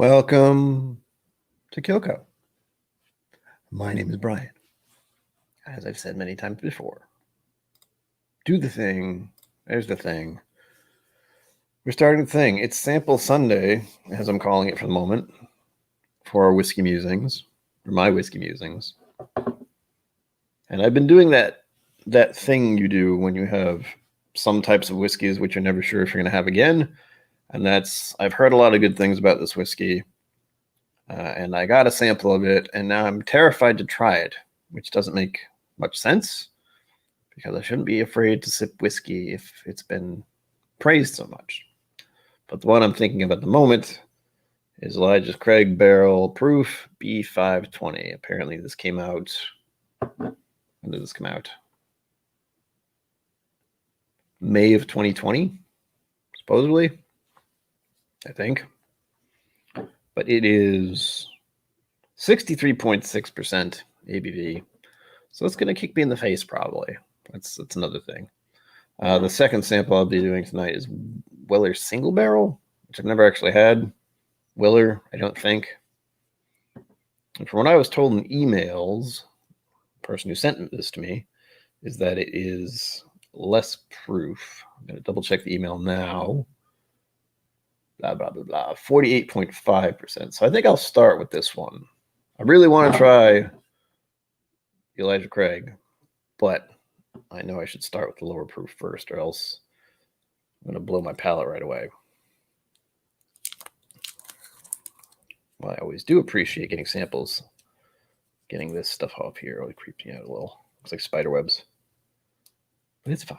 Welcome to KIllco. My name is Brian. As I've said many times before, do the thing. There's the thing. We're starting the thing. It's Sample Sunday, as I'm calling it for the moment, for our Whiskey Musings, or my Whiskey Musings. And I've been doing that thing you do when you have some types of whiskeys which you're never sure if you're going to have again. And that's, I've heard a lot of good things about this whiskey. And I got a sample of it, and now I'm terrified to try it, which doesn't make much sense because I shouldn't be afraid to sip whiskey if it's been praised so much. But the one I'm thinking of at the moment is Elijah Craig Barrel Proof B520. Apparently this came out, when did this come out? May of 2020, supposedly, I think. But it is 63.6% ABV. So it's going to kick me in the face, probably. That's another thing. The second sample I'll be doing tonight is Weller Single Barrel, which I've never actually had. Weller, I don't think. And from what I was told in emails, the person who sent this to me, is that it is less proof. I'm going to double check the email now. Blah, blah, blah, blah. 48.5%. So I think I'll start with this one. I really want to try Elijah Craig, but I know I should start with the lower proof first, or else I'm going to blow my palate right away. Well, I always do appreciate getting samples. Getting this stuff off here really creeped me out a little. Looks like spider webs. But it's fine.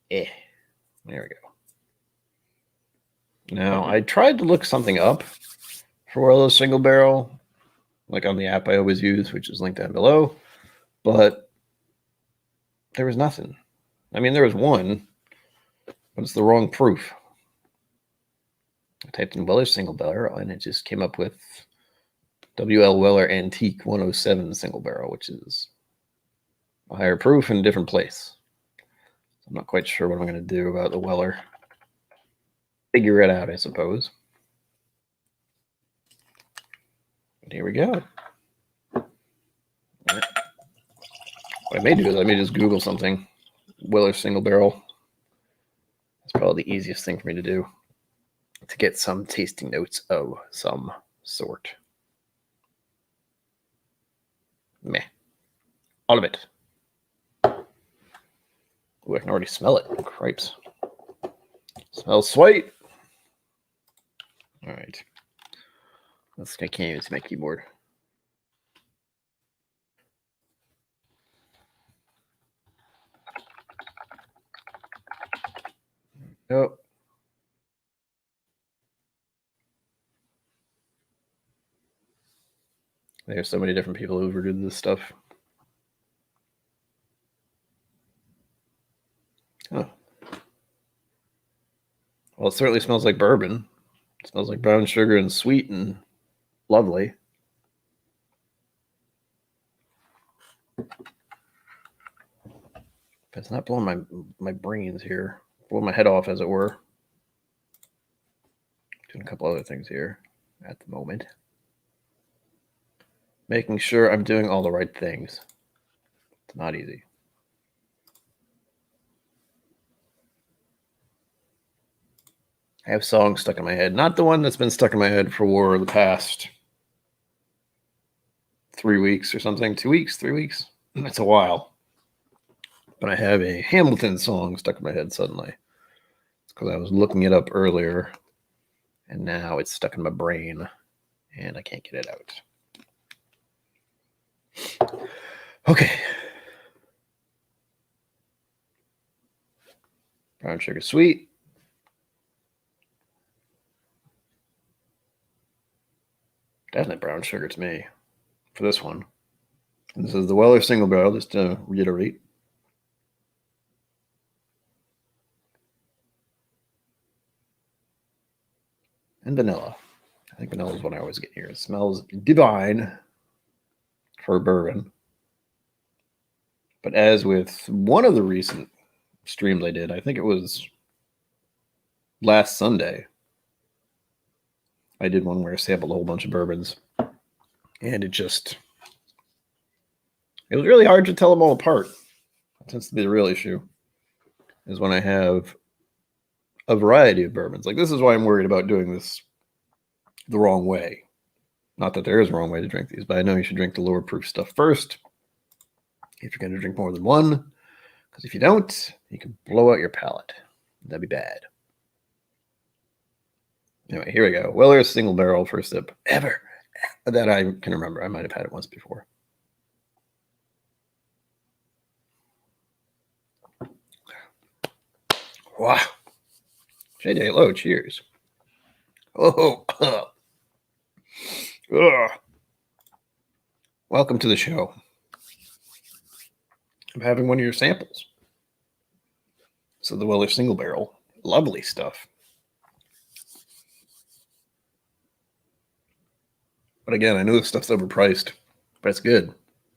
There we go. Now, I tried to look something up for Weller Single Barrel, like on the app I always use, which is linked down below, but there was nothing. I mean, there was one, but it's the wrong proof. I typed in Weller Single Barrel, and it just came up with WL Weller Antique 107 Single Barrel, which is a higher proof in a different place. I'm not quite sure what I'm going to do about the Weller. Figure it out, I suppose. And here we go. What I may do is I may just Google something. Weller Single Barrel. That's probably the easiest thing for me to do, to get some tasting notes of some sort. Meh. All of it. Ooh, I can already smell it. Cripes. Smells sweet. All right. I can't even see my keyboard. Oh. There's so many different people who've reviewed this stuff. Oh. Well, it certainly smells like bourbon. It smells like brown sugar and sweet and lovely. It's not blowing my brains here. Blowing my head off, as it were. Doing a couple other things here at the moment. Making sure I'm doing all the right things. It's not easy. I have songs stuck in my head. Not the one that's been stuck in my head for the past 3 weeks or something. 2 weeks, 3 weeks. It's a while. But I have a Hamilton song stuck in my head suddenly. It's because I was looking it up earlier, and now it's stuck in my brain, and I can't get it out. Okay. Brown sugar sweet. Definitely brown sugar to me for this one. And this is the Weller Single Barrel, just to reiterate. And vanilla. I think vanilla is what I always get here. It smells divine for bourbon. But as with one of the recent streams I did, I think it was last Sunday, I did one where I sampled a whole bunch of bourbons, and it was really hard to tell them all apart. That tends to be the real issue, is when I have a variety of bourbons. Like, this is why I'm worried about doing this the wrong way. Not that there is a wrong way to drink these, but I know you should drink the lower proof stuff first if you're going to drink more than one, because if you don't, you can blow out your palate. That'd be bad. Anyway, here we go. Weller single barrel first sip ever that I can remember. I might have had it once before. Wow. JJ Low, cheers. Oh, welcome to the show. I'm having one of your samples. So the Weller single barrel, lovely stuff. But again, I know this stuff's overpriced, but it's good.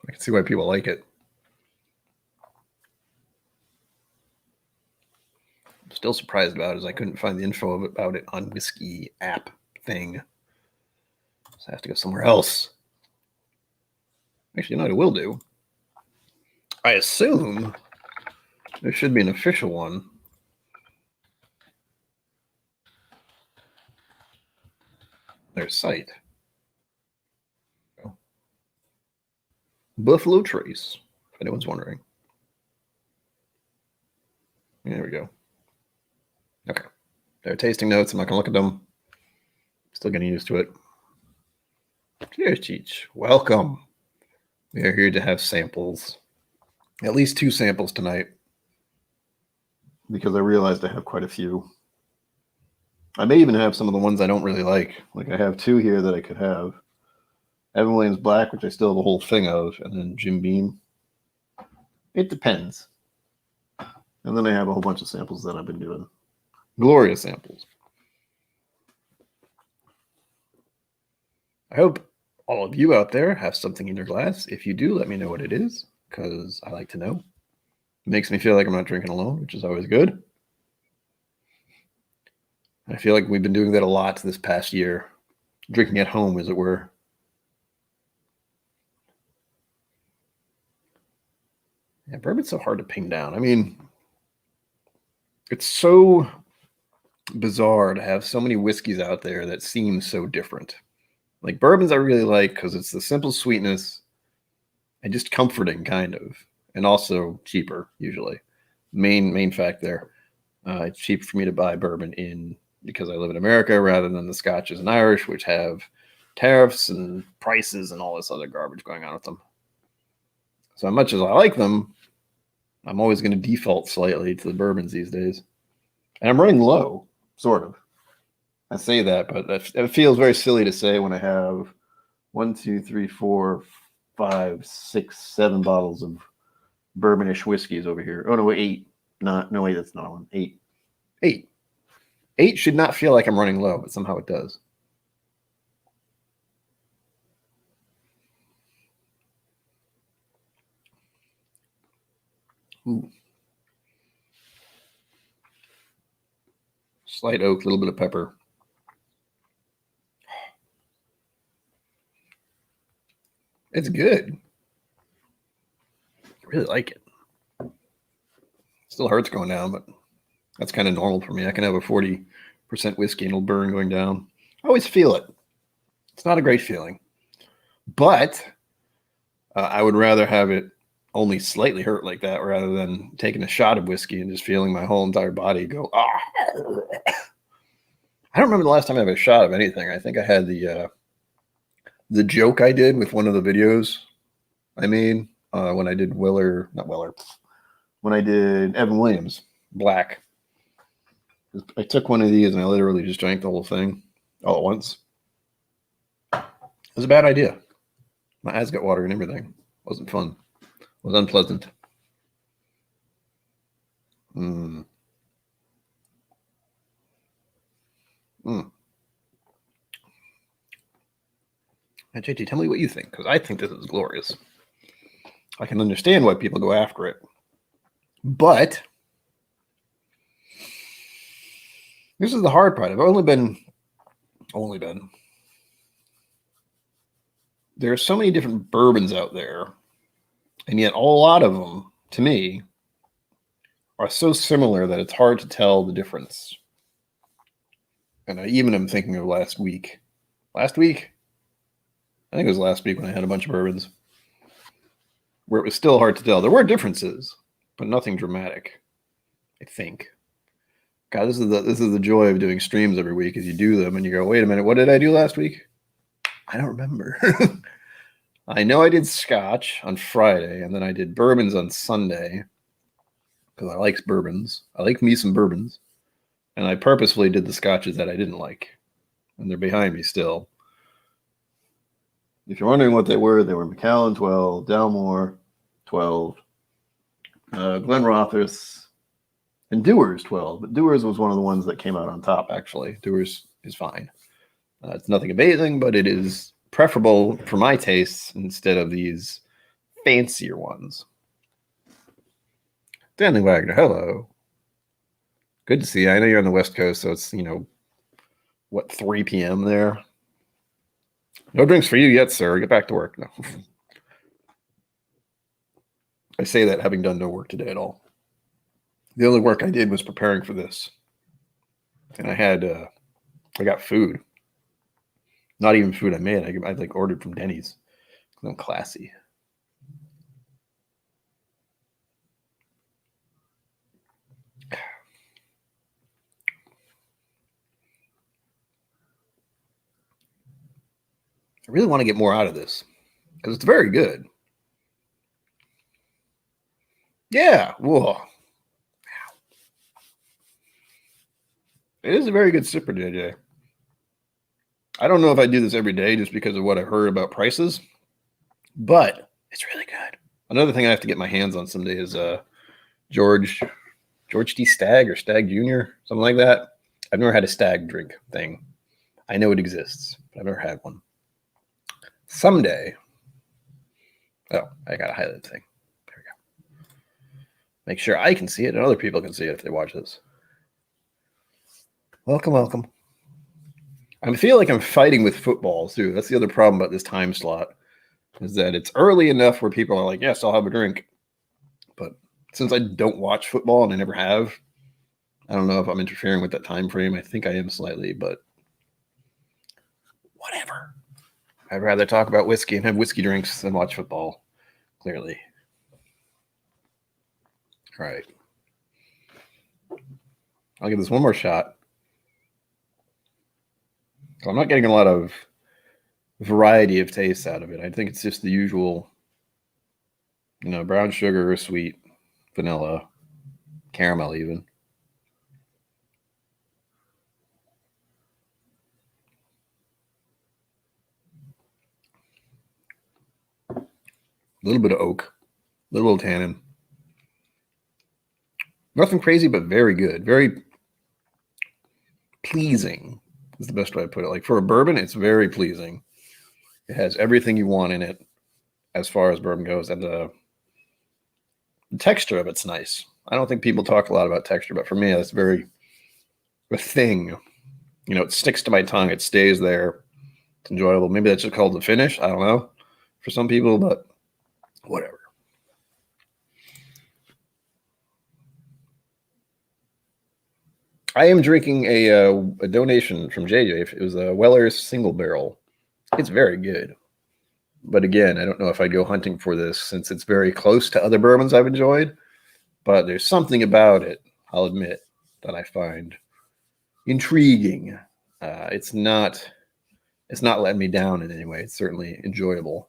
I can see why people like it. I'm still surprised about it, is I couldn't find the info about it on Whizzky App thing. So I have to go somewhere else. Actually, no, it will do. I assume there should be an official one. Their site. Buffalo Trace, if anyone's wondering. There we go. Okay. There are tasting notes. I'm not going to look at them. Still getting used to it. Cheers, Cheech. Welcome. We are here to have samples. At least 2 samples tonight, because I realized I have quite a few. I may even have some of the ones I don't really like. Like, I have 2 here that I could have. Evan Williams Black, which I still have a whole thing of, and then Jim Beam. It depends. And then I have a whole bunch of samples that I've been doing. Glorious samples. I hope all of you out there have something in your glass. If you do, let me know what it is, because I like to know. It makes me feel like I'm not drinking alone, which is always good. I feel like we've been doing that a lot this past year. Drinking at home, as it were. Yeah, bourbon's so hard to pin down. I mean, it's so bizarre to have so many whiskeys out there that seem so different. Like, bourbons I really like because it's the simple sweetness and just comforting, kind of, and also cheaper usually. Main fact there. It's cheap for me to buy bourbon because I live in America rather than the Scotches and Irish, which have tariffs and prices and all this other garbage going on with them. So as much as I like them, I'm always going to default slightly to the bourbons these days. And I'm running low, sort of. I say that, but it feels very silly to say when I have 1, 2, 3, 4, 5, 6, 7 bottles of bourbonish whiskeys over here. Oh, no, 8. No, wait, that's not one. 8. 8 should not feel like I'm running low, but somehow it does. Ooh. Slight oak, a little bit of pepper. It's good. I really like it. Still hurts going down, but that's kind of normal for me. I can have a 40% whiskey and it'll burn going down. I always feel it. It's not a great feeling. But I would rather have it only slightly hurt like that rather than taking a shot of whiskey and just feeling my whole entire body go, ah. I don't remember the last time I had a shot of anything. I think I had the joke I did with one of the videos I made when I did when I did Evan Williams Black. I took one of these and I literally just drank the whole thing all at once. It was a bad idea. My eyes got water and everything. It wasn't fun. It was unpleasant. Now, JT, tell me what you think, because I think this is glorious. I can understand why people go after it. But This is the hard part. I've only been. There are so many different bourbons out there, and yet a lot of them, to me, are so similar that it's hard to tell the difference. And I even am thinking of last week. Last week? I think it was last week when I had a bunch of bourbons, where it was still hard to tell. There were differences, but nothing dramatic, I think. God, this is the joy of doing streams every week, is you do them and you go, wait a minute, what did I do last week? I don't remember. I know I did scotch on Friday, and then I did bourbons on Sunday, because I like bourbons. I like me some bourbons. And I purposefully did the scotches that I didn't like. And they're behind me still. If you're wondering what they were Macallan 12, Dalmore 12, Glenrothes, and Dewar's 12. But Dewar's was one of the ones that came out on top, actually. Dewar's is fine. It's nothing amazing, but it is preferable for my tastes instead of these fancier ones. Stanley Wagner, hello. Good to see you. I know you're on the West Coast, so it's, 3 p.m. there? No drinks for you yet, sir. Get back to work. No. I say that having done no work today at all. The only work I did was preparing for this. And I got food. Not even food I made. I ordered from Denny's. I'm classy. I really want to get more out of this because it's very good. Yeah. Whoa. It is a very good sipper, JJ. I don't know if I do this every day just because of what I heard about prices, but it's really good. Another thing I have to get my hands on someday is George T. Stagg or Stagg Jr., something like that. I've never had a Stagg drink thing. I know it exists, but I've never had one. Someday. Oh, I got to highlight the thing. There we go. Make sure I can see it and other people can see it if they watch this. Welcome, welcome. I feel like I'm fighting with football, too. That's the other problem about this time slot, is that it's early enough where people are like, yes, I'll have a drink. But since I don't watch football and I never have, I don't know if I'm interfering with that time frame. I think I am slightly, but whatever. I'd rather talk about whiskey and have whiskey drinks than watch football, clearly. All right. I'll give this one more shot. I'm not getting a lot of variety of tastes out of it. I think it's just the usual, brown sugar, sweet, vanilla, caramel even. A little bit of oak, a little tannin. Nothing crazy, but very good. Very pleasing is the best way to put it. Like for a bourbon, it's very pleasing. It has everything you want in it as far as bourbon goes. And the texture of it's nice. I don't think people talk a lot about texture, but for me, that's very a thing. It sticks to my tongue. It stays there. It's enjoyable. Maybe that's just called the finish. I don't know for some people, but whatever. I am drinking a donation from JJ. It was a Weller's single barrel. It's very good. But again, I don't know if I'd go hunting for this since it's very close to other bourbons I've enjoyed. But there's something about it, I'll admit, that I find intriguing. It's not letting me down in any way. It's certainly enjoyable.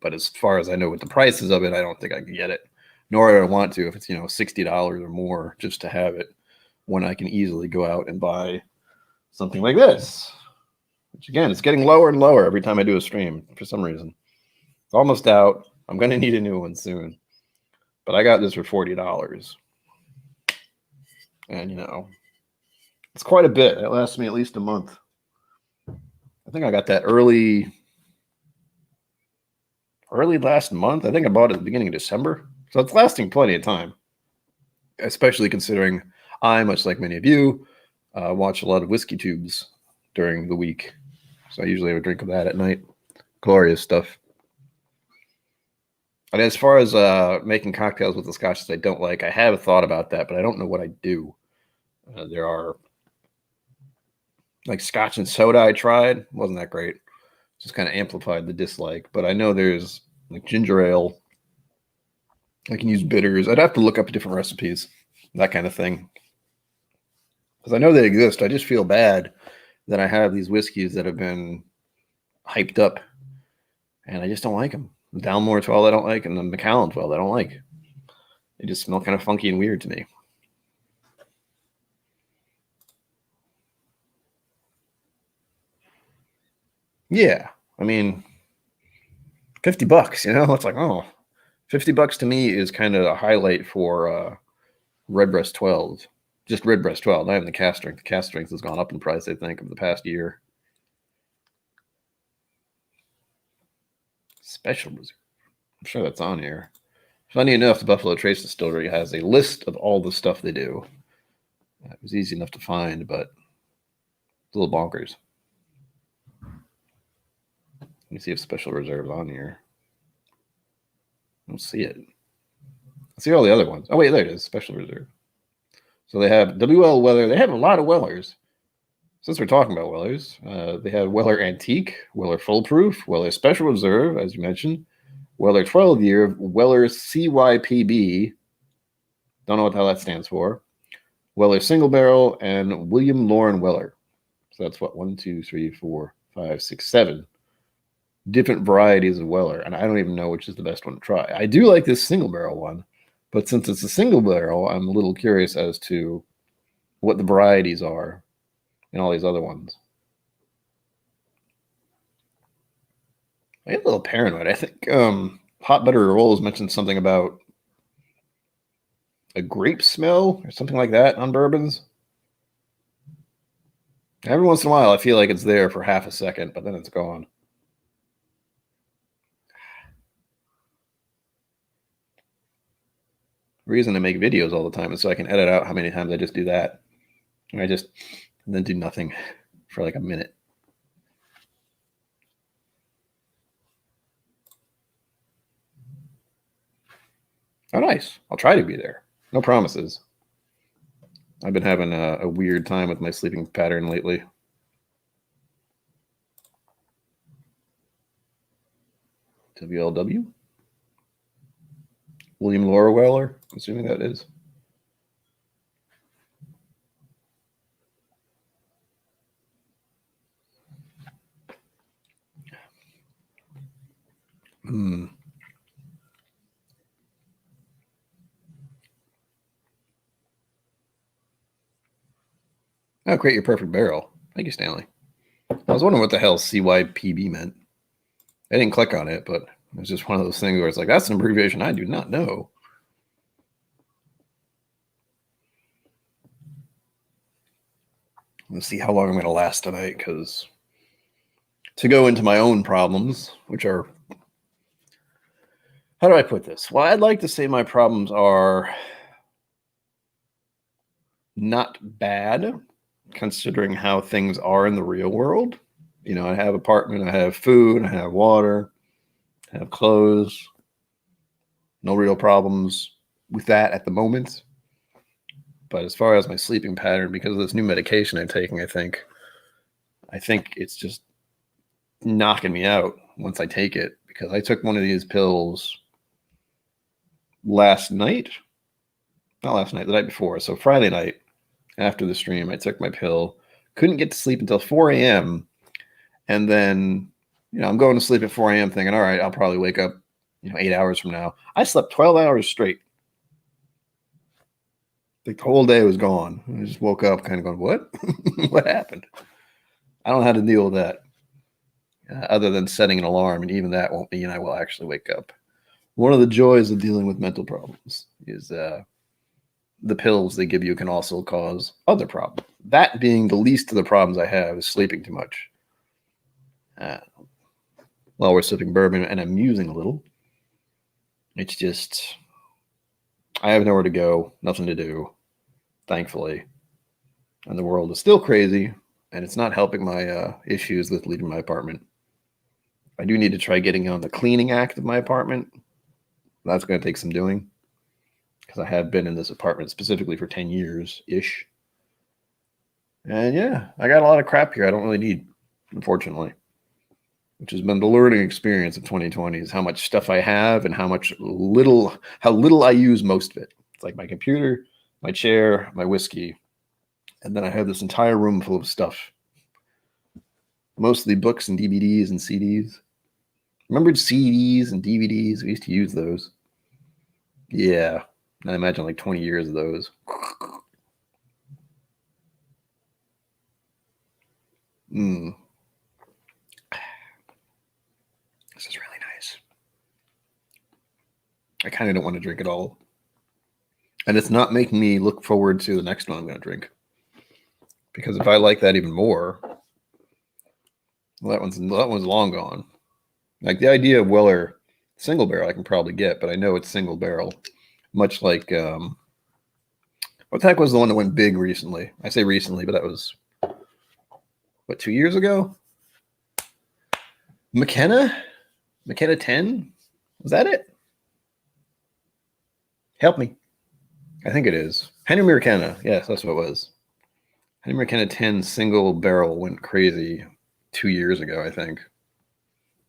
But as far as I know with the prices of it, I don't think I can get it. Nor do I want to if it's, $60 or more just to have it when I can easily go out and buy something like this. Which again, it's getting lower and lower every time I do a stream for some reason. It's almost out. I'm going to need a new one soon. But I got this for $40. And, it's quite a bit. It lasts me at least a month. I think I got that early last month. I think I bought it at the beginning of December. So it's lasting plenty of time, especially considering I, much like many of you, watch a lot of whiskey tubes during the week. So I usually have a drink of that at night. Glorious stuff. And as far as making cocktails with the scotches I don't like, I have thought about that, but I don't know what I do. There are like scotch and soda I tried. Wasn't that great. Just kind of amplified the dislike. But I know there's like ginger ale. I can use bitters. I'd have to look up different recipes, that kind of thing. Because I know they exist. I just feel bad that I have these whiskeys that have been hyped up, and I just don't like them. The Dalmore 12 I don't like, and the Macallan 12 I don't like. They just smell kind of funky and weird to me. Yeah, I mean, $50, it's like, oh, $50 to me is kind of a highlight for Redbreast 12. Just Redbreast 12, not even the cast strength. The cast strength has gone up in price, I think, over the past year. Special Reserve. I'm sure that's on here. Funny enough, the Buffalo Trace Distillery has a list of all the stuff they do. It was easy enough to find, but it's a little bonkers. Let me see if Special Reserve's on here. I don't see it. I see all the other ones. Oh, wait, there it is. Special Reserve. So they have WL Weller. They have a lot of Wellers. Since we're talking about Wellers, they have Weller Antique, Weller Full Proof, Weller Special Reserve, as you mentioned, Weller 12 Year, Weller CYPB. Don't know what the hell that stands for. Weller Single Barrel, and William Lauren Weller. So that's what, 1, 2, 3, 4, 5, 6, 7 different varieties of Weller, and I don't even know which is the best one to try. I do like this single barrel one, but since it's a single barrel, I'm a little curious as to what the varieties are in all these other ones. I get a little paranoid. I think Hot Butter Rolls mentioned something about a grape smell or something like that on bourbons. Every once in a while, I feel like it's there for half a second, but then it's gone. The reason I make videos all the time is so I can edit out how many times I just do that. And then do nothing for like a minute. Oh, nice. I'll try to be there. No promises. I've been having a weird time with my sleeping pattern lately. WLW? William Laura Weller, assuming that is. Oh, create your perfect barrel. Thank you, Stanley. I was wondering what the hell CYPB meant. I didn't click on it, but it was just one of those things where it's like, that's an abbreviation I do not know. Let's see how long I'm going to last tonight, because to go into my own problems, which are, how do I put this? Well, I'd like to say my problems are not bad, considering how things are in the real world. I have apartment, I have food, I have water, I have clothes. No real problems with that at the moment. But as far as my sleeping pattern, because of this new medication I'm taking, I think it's just knocking me out once I take it, because I took one of these pills the night before. So Friday night after the stream, I took my pill, couldn't get to sleep until 4 a.m. And then, I'm going to sleep at 4 a.m. thinking, all right, I'll probably wake up, 8 hours from now. I slept 12 hours straight. The whole day was gone. I just woke up kind of going, what? What happened? I don't know how to deal with that, other than setting an alarm. And even that won't mean I will actually wake up. One of the joys of dealing with mental problems is the pills they give you can also cause other problems. That being the least of the problems I have is sleeping too much. While we're sipping bourbon and I'm musing a little, it's just, I have nowhere to go, nothing to do, thankfully. And the world is still crazy, and it's not helping my issues with leaving my apartment. I do need to try getting on the cleaning act of my apartment. That's going to take some doing, because I have been in this apartment specifically for 10 years-ish. And yeah, I got a lot of crap here I don't really need, unfortunately, which has been the learning experience of 2020, is how much stuff I have and how little I use most of it. It's like my computer, my chair, my whiskey, and then I have this entire room full of stuff. Mostly books and DVDs and CDs. Remember CDs and DVDs? We used to use those. Yeah, I imagine like 20 years of those. This is really nice. I kind of don't want to drink it all. And it's not making me look forward to the next one I'm going to drink. Because if I like that even more, well, that one's long gone. Like the idea of Weller single barrel I can probably get, but I know it's single barrel. Much like, what the heck was the one that went big recently? I say recently, but that was, 2 years ago? McKenna 10? Was that it? Help me. I think it is. Henry McKenna. Yes, that's what it was. Henry McKenna 10 single barrel went crazy 2 years ago, I think.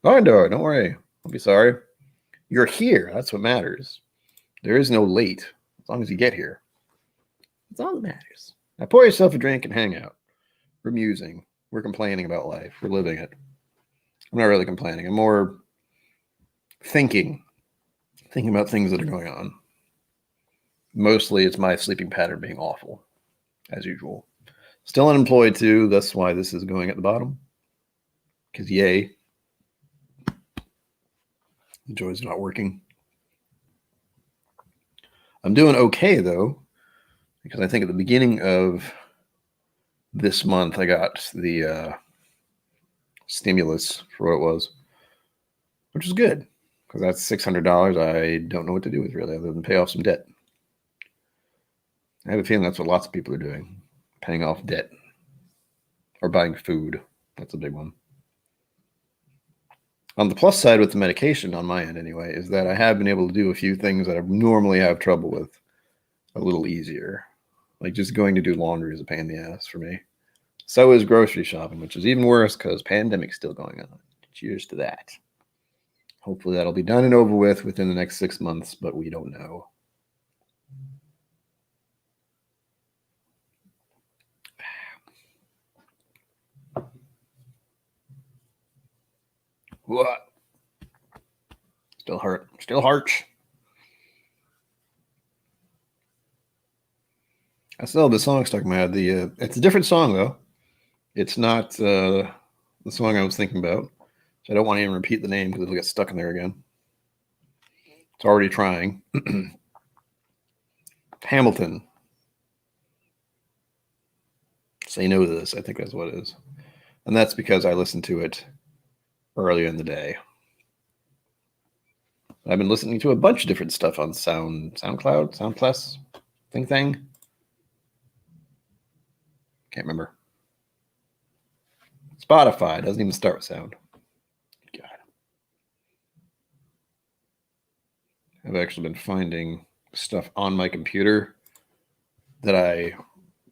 Oh, no, don't worry. Don't be sorry. You're here. That's what matters. There is no late, as long as you get here. That's all that matters. Now pour yourself a drink and hang out. We're musing. We're complaining about life. We're living it. I'm not really complaining. I'm more thinking about things that are going on. Mostly it's my sleeping pattern being awful, as usual. Still unemployed too. That's why this is going at the bottom. Because yay. The joy's not working. I'm doing okay though, because I think at the beginning of this month I got the stimulus for what it was, which is good, because that's $600 I don't know what to do with really, other than pay off some debt. I have a feeling that's what lots of people are doing, paying off debt or buying food. That's a big one. On the plus side with the medication, on my end anyway, is that I have been able to do a few things that I normally have trouble with a little easier. Like just going to do laundry is a pain in the ass for me. So is grocery shopping, which is even worse because pandemic's still going on. Cheers to that. Hopefully that'll be done and over with within the next 6 months, but we don't know. What? Still hurt. Still hurts. I still have the song stuck in my head. It's a different song though. It's not the song I was thinking about. So I don't want to even repeat the name because it'll get stuck in there again. It's already trying. Hamilton. Say no to this. I think that's what it is. And that's because I listened to it earlier in the day. I've been listening to a bunch of different stuff on SoundCloud, SoundPlus, thing. Can't remember. Spotify doesn't even start with sound. God. I've actually been finding stuff on my computer that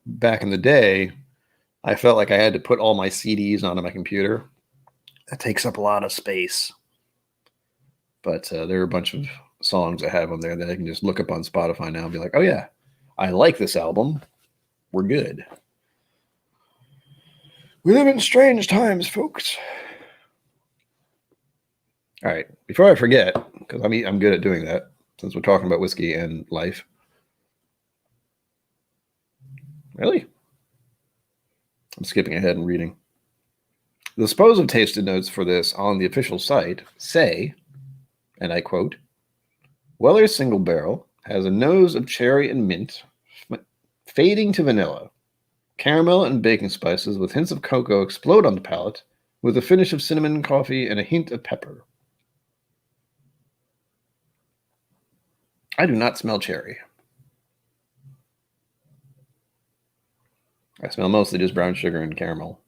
back in the day, I felt like I had to put all my CDs onto my computer. That takes up a lot of space. But there are a bunch of songs I have on there that I can just look up on Spotify now and be like, oh yeah, I like this album. We're good. We live in strange times, folks. All right, before I forget, because I'm good at doing that, since we're talking about whiskey and life. Really? I'm skipping ahead and reading. The supposed tasted notes for this on the official site say, and I quote, Weller's single barrel has a nose of cherry and mint, fading to vanilla. Caramel and baking spices with hints of cocoa explode on the palate, with a finish of cinnamon, coffee, and a hint of pepper. I do not smell cherry. I smell mostly just brown sugar and caramel.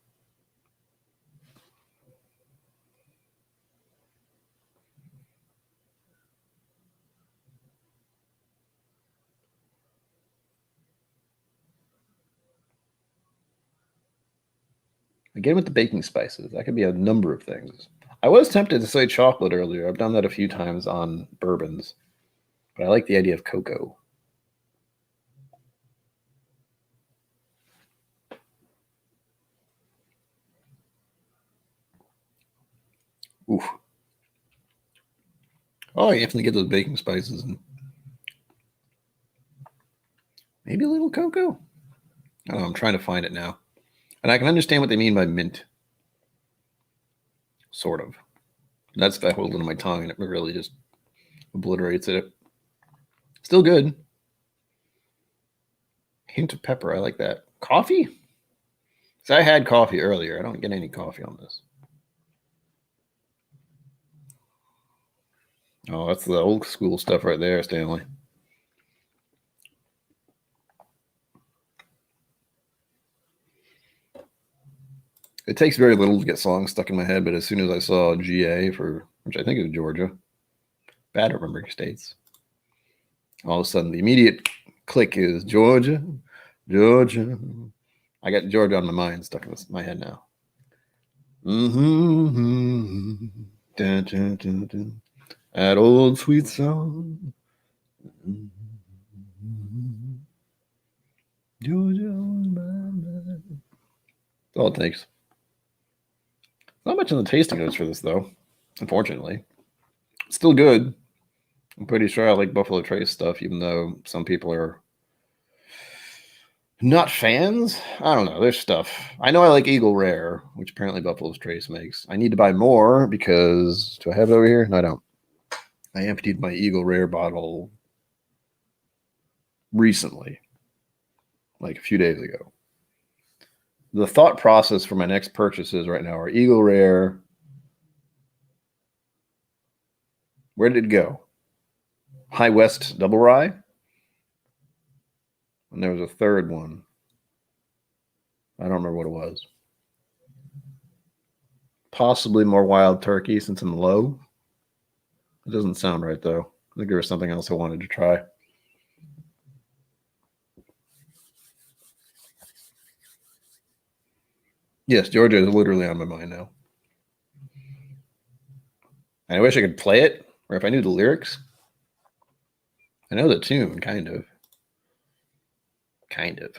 Again with the baking spices, that could be a number of things. I was tempted to say chocolate earlier. I've done that a few times on bourbons, but I like the idea of cocoa. Oof. Oh, you have to get those baking spices and maybe a little cocoa. I don't know, I'm trying to find it now. And I can understand what they mean by mint. Sort of. That's if I hold it on my tongue and it really just obliterates it. Still good. Hint of pepper. I like that. Coffee? So I had coffee earlier. I don't get any coffee on this. Oh, that's the old school stuff right there, Stanley. It takes very little to get songs stuck in my head, but as soon as I saw GA for, which I think is Georgia, bad at remembering states, all of a sudden the immediate click is Georgia, Georgia. I got Georgia on my mind, stuck in my head now. Mm-hmm. Dun, dun, dun, dun. That old sweet song. Mm-hmm. Georgia on my mind. That's all it takes. Not much in the tasting notes for this, though, unfortunately. It's still good. I'm pretty sure I like Buffalo Trace stuff, even though some people are not fans. I don't know. There's stuff. I know I like Eagle Rare, which apparently Buffalo Trace makes. I need to buy more because do I have it over here? No, I don't. I emptied my Eagle Rare bottle recently, like a few days ago. The thought process for my next purchases right now are Eagle Rare. Where did it go? High West Double Rye. And there was a third one. I don't remember what it was. Possibly more Wild Turkey since I'm low. It doesn't sound right, though. I think there was something else I wanted to try. Yes, Georgia is literally on my mind now. I wish I could play it, or if I knew the lyrics. I know the tune, kind of. Kind of.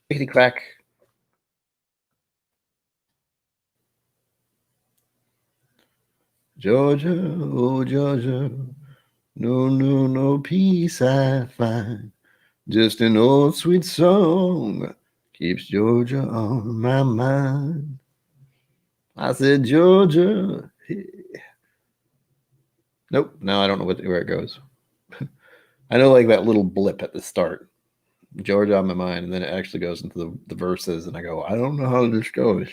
Clickety clack. Georgia, oh Georgia, no peace I find. Just an old sweet song keeps Georgia on my mind. I said, Georgia. Nope, no, I don't know where it goes. I know like that little blip at the start. Georgia on my mind, and then it actually goes into the verses, and I go, I don't know how this goes.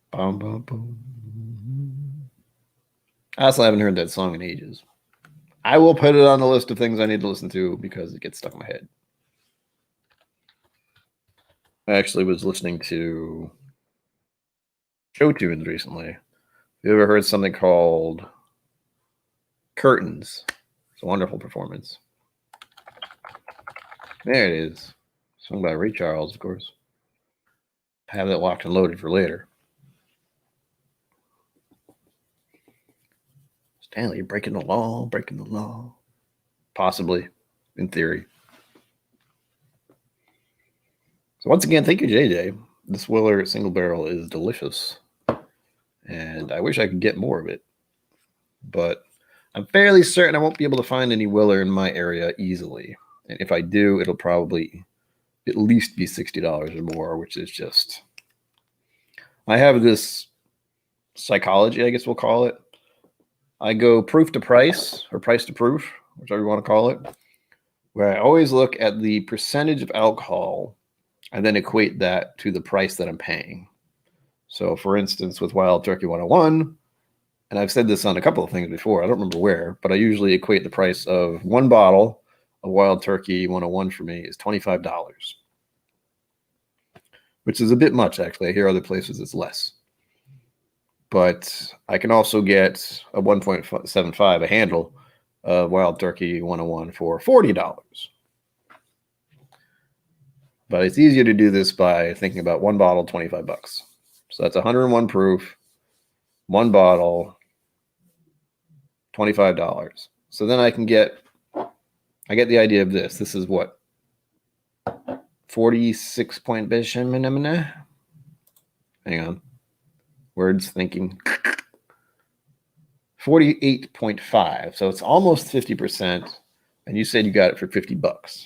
Bum, bum, bum. I also haven't heard that song in ages. I will put it on the list of things I need to listen to because it gets stuck in my head. I actually was listening to show tunes recently. You ever heard something called Curtains? It's a wonderful performance. There it is. Sung by Ray Charles, of course. I have that locked and loaded for later. Stanley, breaking the law, breaking the law. Possibly, in theory. So once again, thank you, JJ. This Weller single barrel is delicious. And I wish I could get more of it. But I'm fairly certain I won't be able to find any Weller in my area easily. And if I do, it'll probably at least be $60 or more, which is just... I have this psychology, I guess we'll call it. I go proof to price or price to proof whichever you want to call it, where I always look at the percentage of alcohol and then equate that to the price that I'm paying. So, for instance, with Wild Turkey 101, and I've said this on a couple of things before, I don't remember where, but I usually equate the price of one bottle of Wild Turkey 101 for me is $25, which is a bit much, actually. I hear other places it's less. But I can also get a 1.75, a handle of Wild Turkey 101 for $40. But it's easier to do this by thinking about one bottle, $25. So that's 101 proof, one bottle, $25. So then I get the idea of this. This is what? 46 point hang on. Words thinking. 48.5. So it's almost 50%. And you said you got it for $50.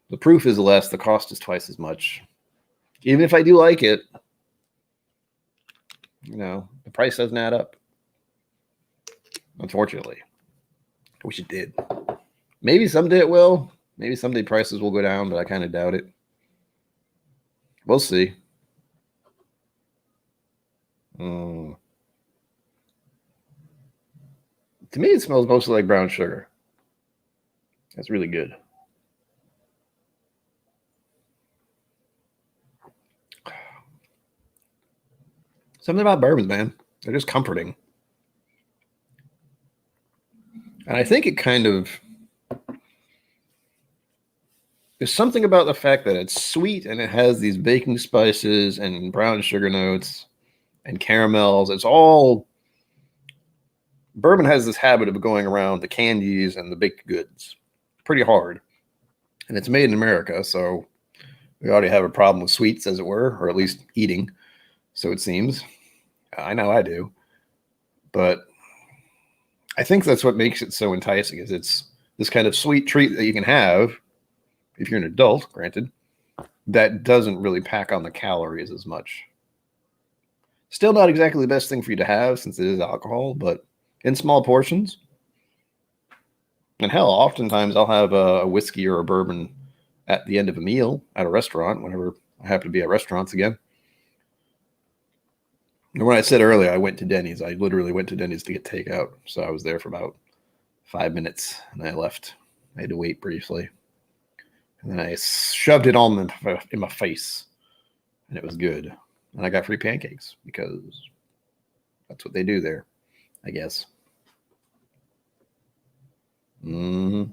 The proof is less, the cost is twice as much. Even if I do like it, the price doesn't add up. Unfortunately. I wish it did. Maybe someday it will. Maybe someday prices will go down, but I kind of doubt it. We'll see. To me, it smells mostly like brown sugar. That's really good. Something about bourbons, man. They're just comforting. And I think it kind of... There's something about the fact that it's sweet and it has these baking spices and brown sugar notes and caramels. It's all... Bourbon has this habit of going around the candies and the baked goods pretty hard. And it's made in America, so we already have a problem with sweets, as it were, or at least eating, so it seems. I know I do. But I think that's what makes it so enticing, is it's this kind of sweet treat that you can have, if you're an adult, granted, that doesn't really pack on the calories as much. Still not exactly the best thing for you to have, since it is alcohol, but in small portions. And hell, oftentimes I'll have a whiskey or a bourbon at the end of a meal at a restaurant, whenever I happen to be at restaurants again. And when I said earlier I went to Denny's, I literally went to Denny's to get takeout. So I was there for about 5 minutes, and I left. I had to wait briefly. And then I shoved it all in my face, and it was good. And I got free pancakes, because that's what they do there, I guess. I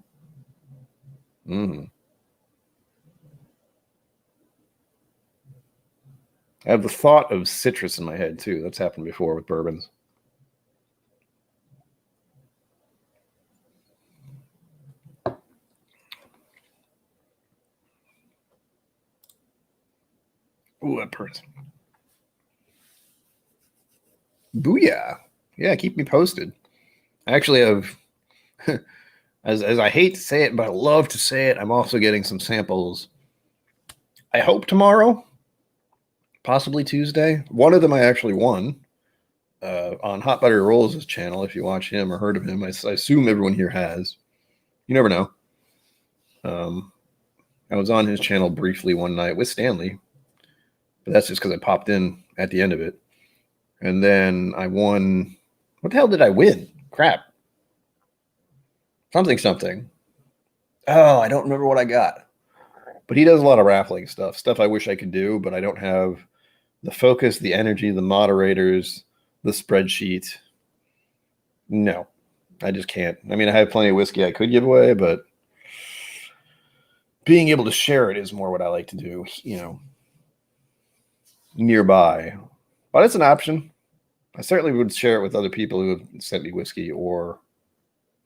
have the thought of citrus in my head, too. That's happened before with bourbons. Ooh, that burns. Booyah. Yeah, keep me posted. I actually have, as I hate to say it, but I love to say it, I'm also getting some samples. I hope tomorrow, possibly Tuesday. One of them I actually won on Hot Butter Rolls' channel. If you watch him or heard of him, I assume everyone here has. You never know. I was on his channel briefly one night with Stanley, but that's just because I popped in at the end of it. And then I won. What the hell did I win? Crap. Something. Oh, I don't remember what I got. But he does a lot of raffling stuff I wish I could do, but I don't have the focus, the energy, the moderators, the spreadsheet. No, I just can't. I mean, I have plenty of whiskey I could give away, but being able to share it is more what I like to do, nearby. But it's an option. I certainly would share it with other people who have sent me whiskey, or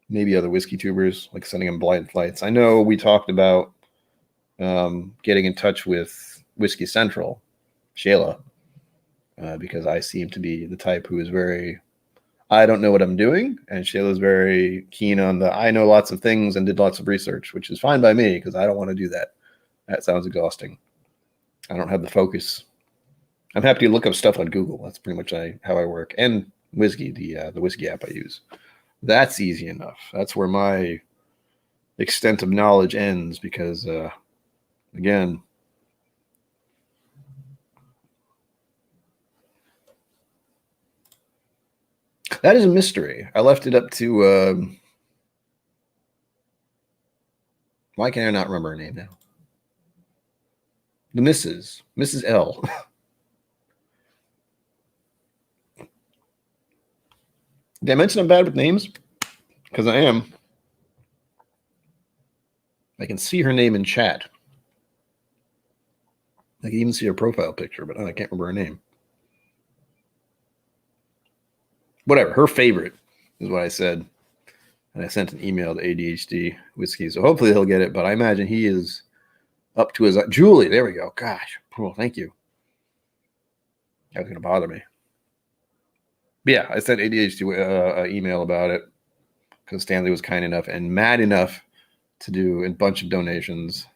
maybe other whiskey tubers, like sending them blind flights. I know we talked about getting in touch with Whiskey Central, Shayla, because I seem to be the type who is very, I don't know what I'm doing, and Shayla's very keen on I know lots of things and did lots of research, which is fine by me, because I don't want to do that. That sounds exhausting. I don't have the focus. I'm happy to look up stuff on Google. That's pretty much how I work. And Whizzky, the Whizzky app I use. That's easy enough. That's where my extent of knowledge ends because, again, that is a mystery. I left it up to, why can I not remember her name now? The Mrs. L. Did I mention I'm bad with names? Because I am. I can see her name in chat. I can even see her profile picture, but I can't remember her name. Whatever. Her favorite is what I said. And I sent an email to ADHD Whiskey. So hopefully he'll get it. But I imagine he is up to his... Julie, there we go. Gosh. Oh, thank you. That was going to bother me. But yeah, I sent ADHD an email about it because Stanley was kind enough and mad enough to do a bunch of donations.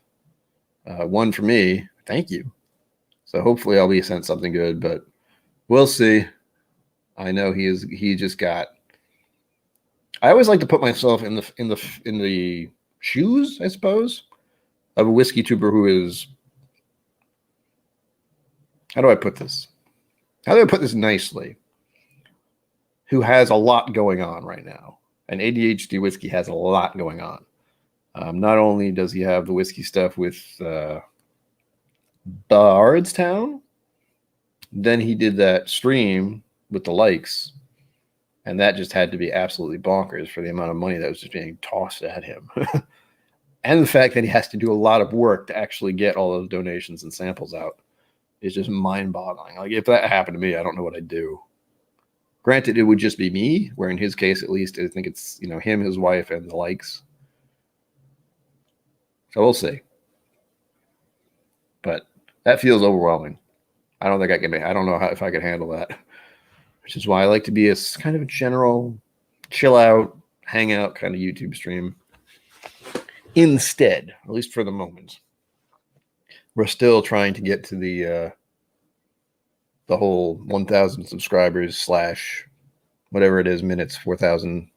One for me. Thank you. So hopefully I'll be sent something good, but we'll see. I know he just got... I always like to put myself in the shoes, I suppose, of a whiskey tuber who is... How do I put this? How do I put this nicely? Who has a lot going on right now. And ADHD Whiskey has a lot going on. Not only does he have the whiskey stuff with Bardstown, then he did that stream with the likes, and that just had to be absolutely bonkers for the amount of money that was just being tossed at him. And the fact that he has to do a lot of work to actually get all those donations and samples out is just mind-boggling. Like, if that happened to me, I don't know what I'd do. Granted, it would just be me, where in his case, at least, I think it's, him, his wife, and the likes. So we'll see. But that feels overwhelming. I don't think I can. I don't know if I could handle that. Which is why I like to be a kind of a general, chill out, hang out kind of YouTube stream. Instead, at least for the moment, we're still trying to get to the whole 1,000 subscribers / whatever it is, minutes, 4,000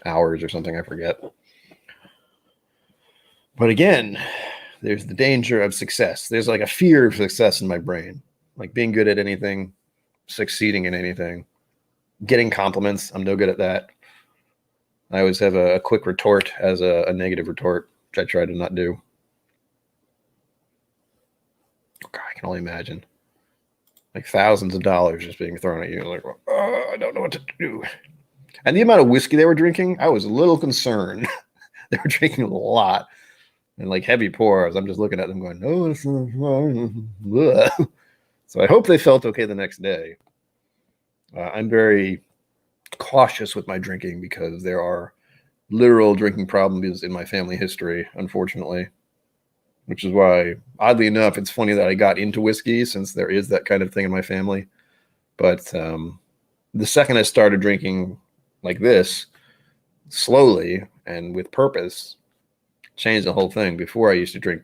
hours or something, I forget. But again, there's the danger of success. There's like a fear of success in my brain, like being good at anything, succeeding in anything, getting compliments. I'm no good at that. I always have a quick retort as a negative retort, which I try to not do. God, I can only imagine. Like thousands of dollars just being thrown at you. Like, oh, I don't know what to do. And the amount of whiskey they were drinking, I was a little concerned. They were drinking a lot and like heavy pours. I'm just looking at them going, no, it's not. So I hope they felt okay the next day. I'm very cautious with my drinking because there are literal drinking problems in my family history, unfortunately. Which is why, oddly enough, it's funny that I got into whiskey since there is that kind of thing in my family. But the second I started drinking like this, slowly and with purpose, changed the whole thing. Before I used to drink,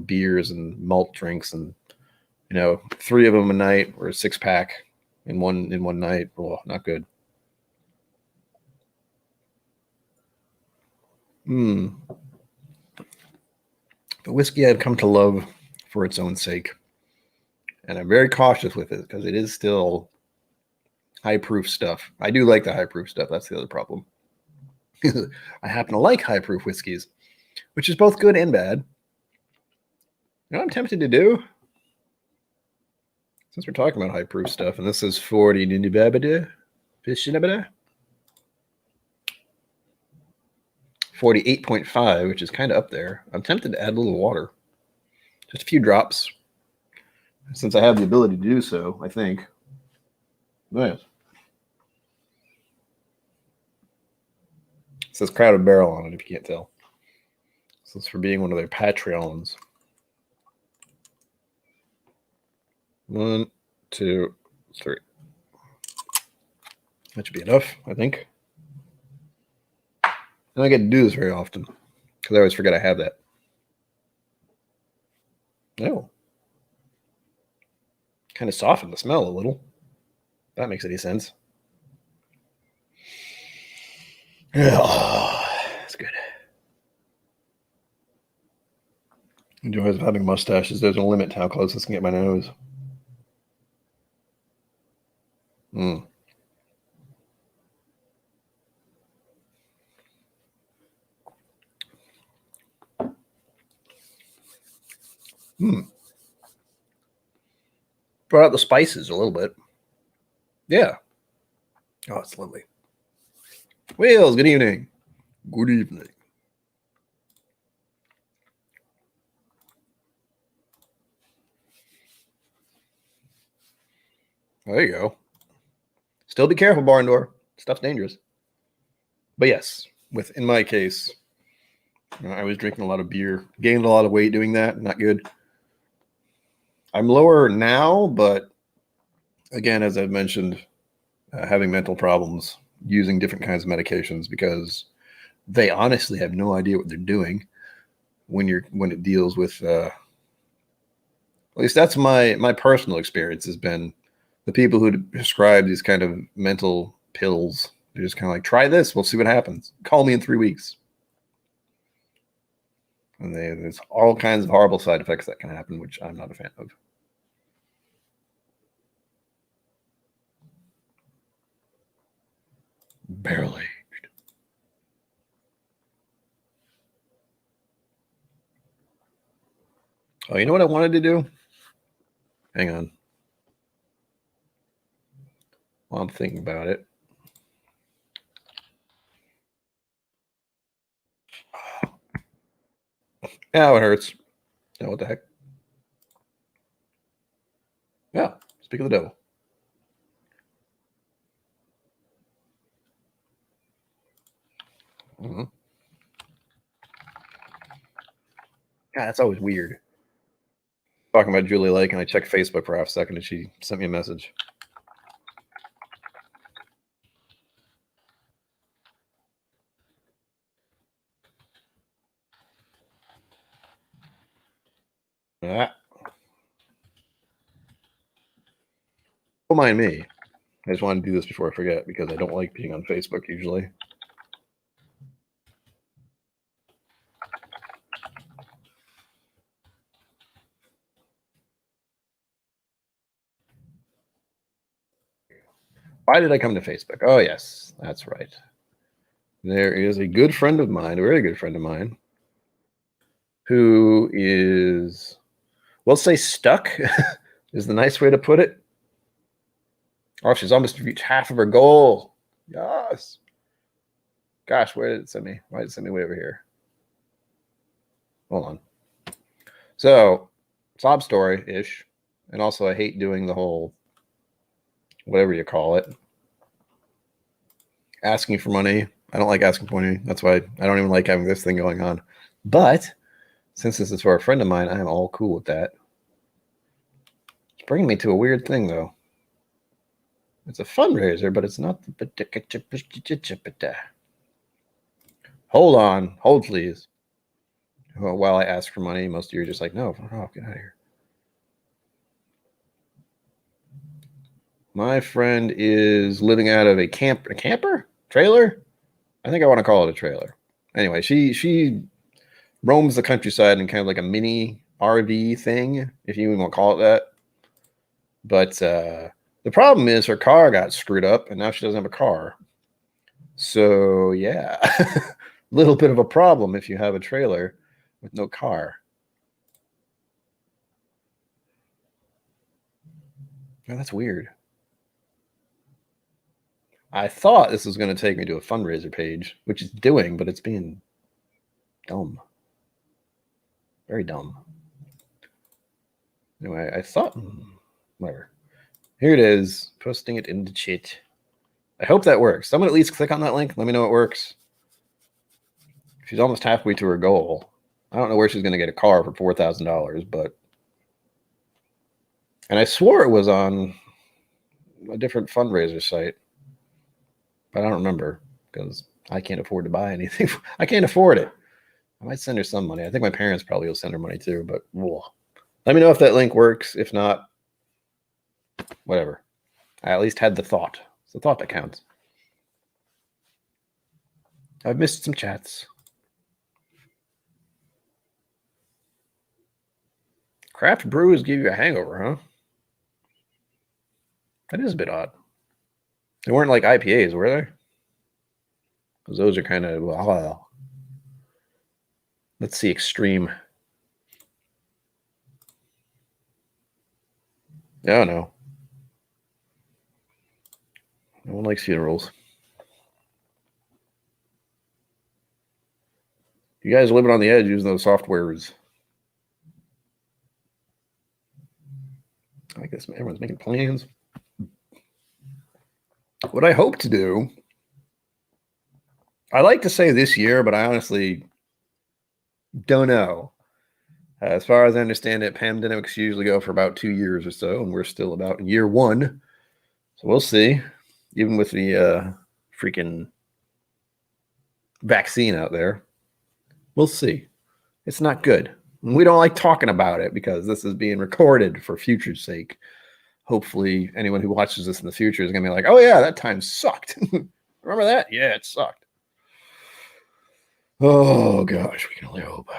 beers and malt drinks and, 3 of them a night or a 6-pack in one night. Oh, not good. The whiskey I've come to love for its own sake. And I'm very cautious with it because it is still high-proof stuff. I do like the high-proof stuff. That's the other problem. I happen to like high-proof whiskeys, which is both good and bad. You know what I'm tempted to do? Since we're talking about high-proof stuff, and this is 40 48.5, which is kind of up there. I'm tempted to add a little water. Just a few drops. Since I have the ability to do so, I think. Nice. It says Crowded Barrel on it, if you can't tell. So it's for being one of their Patreons. 1, 2, 3. That should be enough, I think. I don't get to do this very often because I always forget I have that. Oh. Kind of softened the smell a little. If that makes any sense. Yeah, that's good. The joys of having mustaches. There's a limit to how close this can get my nose. Mm. Mm. Brought out the spices a little bit. Yeah. Oh, it's lovely. Wheels, good evening. Good evening. There you go. Still be careful, barn door. Stuff's dangerous. But yes, in my case, I was drinking a lot of beer, gained a lot of weight doing that. Not good. I'm lower now, but again, as I've mentioned, having mental problems, using different kinds of medications because they honestly have no idea what they're doing when it deals with. At least that's my personal experience has been the people who prescribe these kind of mental pills. They're just kind of like, try this, we'll see what happens. Call me in 3 weeks. And there's all kinds of horrible side effects that can happen, which I'm not a fan of. Barrel aged. Oh, you know what I wanted to do? Hang on. While I'm thinking about it. Yeah, it hurts. Yeah, what the heck? Yeah, speak of the devil. Mm-hmm. God, that's always weird. Talking about Julie Lake, and I checked Facebook for half a second, and she sent me a message. Ah, don't mind me. I just wanted to do this before I forget because I don't like being on Facebook usually. Why did I come to Facebook? Oh, yes, that's right. There is a good friend of mine, a very good friend of mine, who is, we'll say stuck is the nice way to put it. Oh, she's almost reached half of her goal. Yes. Gosh, where did it send me? Why did it send me way over here? Hold on. So, sob story-ish. And also, I hate doing the whole, whatever you call it, asking for money. I don't like asking for money. That's why I don't even like having this thing going on. But since this is for a friend of mine, I am all cool with that. It's bringing me to a weird thing, though. It's a fundraiser, but it's not the. Hold on. Hold, please. While I ask for money, most of you are just like, no, get out of here. My friend is living out of a camper? Trailer? I think I want to call it a trailer. Anyway, she roams the countryside in kind of like a mini RV thing, if you even want to call it that. But the problem is her car got screwed up, and now she doesn't have a car. So yeah, a little bit of a problem if you have a trailer with no car. Oh, that's weird. I thought this was going to take me to a fundraiser page, which it's doing, but it's being dumb. Very dumb. Anyway, I thought, whatever. Here it is, posting it in the chat. I hope that works. Someone at least click on that link. Let me know it works. She's almost halfway to her goal. I don't know where she's going to get a car for $4,000, but. And I swore it was on a different fundraiser site, but I don't remember because I can't afford to buy anything. I can't afford it. I might send her some money. I think my parents probably will send her money too, but whoa. Let me know if that link works. If not, whatever. I at least had the thought. It's the thought that counts. I've missed some chats. Craft brews give you a hangover, huh? That is a bit odd. They weren't like IPAs, were they? Because those are kind of, let's see, extreme. Oh, no. No one likes funerals. You guys living on the edge using those softwares. I guess everyone's making plans. What I hope to do, I like to say this year, but I honestly don't know. As far as I understand it, pandemics usually go for about 2 years or so, and we're still about in year 1. So we'll see. Even with the freaking vaccine out there, we'll see. It's not good. We don't like talking about it because this is being recorded for future's sake. Hopefully, anyone who watches this in the future is going to be like, oh, yeah, that time sucked. Remember that? Yeah, it sucked. Oh, gosh, we can only hope.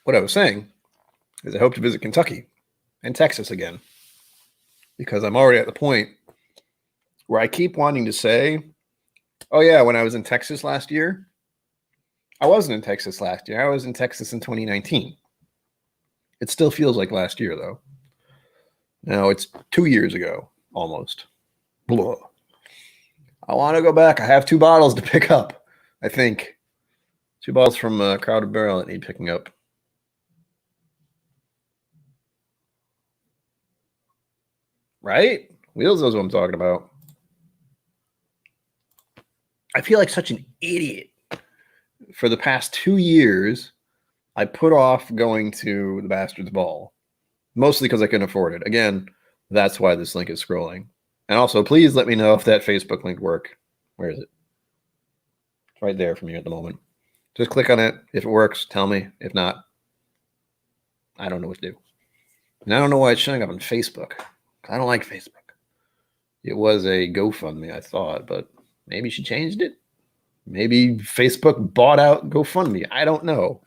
What I was saying is I hope to visit Kentucky and Texas again, because I'm already at the point where I keep wanting to say, oh, yeah, when I was in Texas last year, I wasn't in Texas last year. I was in Texas in 2019. It still feels like last year, though. Now it's 2 years ago, almost. Blah. I want to go back. I have 2 bottles to pick up, I think. 2 bottles from Crowded Barrel that need picking up. Right? Wheels knows what I'm talking about. I feel like such an idiot. For the past 2 years, I put off going to the Bastards Ball, mostly because I couldn't afford it. Again, that's why this link is scrolling. And also, please let me know if that Facebook link worked. Where is it? It's right there for me at the moment. Just click on it. If it works, tell me. If not, I don't know what to do. And I don't know why it's showing up on Facebook. I don't like Facebook. It was a GoFundMe, I thought, but maybe she changed it. Maybe Facebook bought out GoFundMe. I don't know.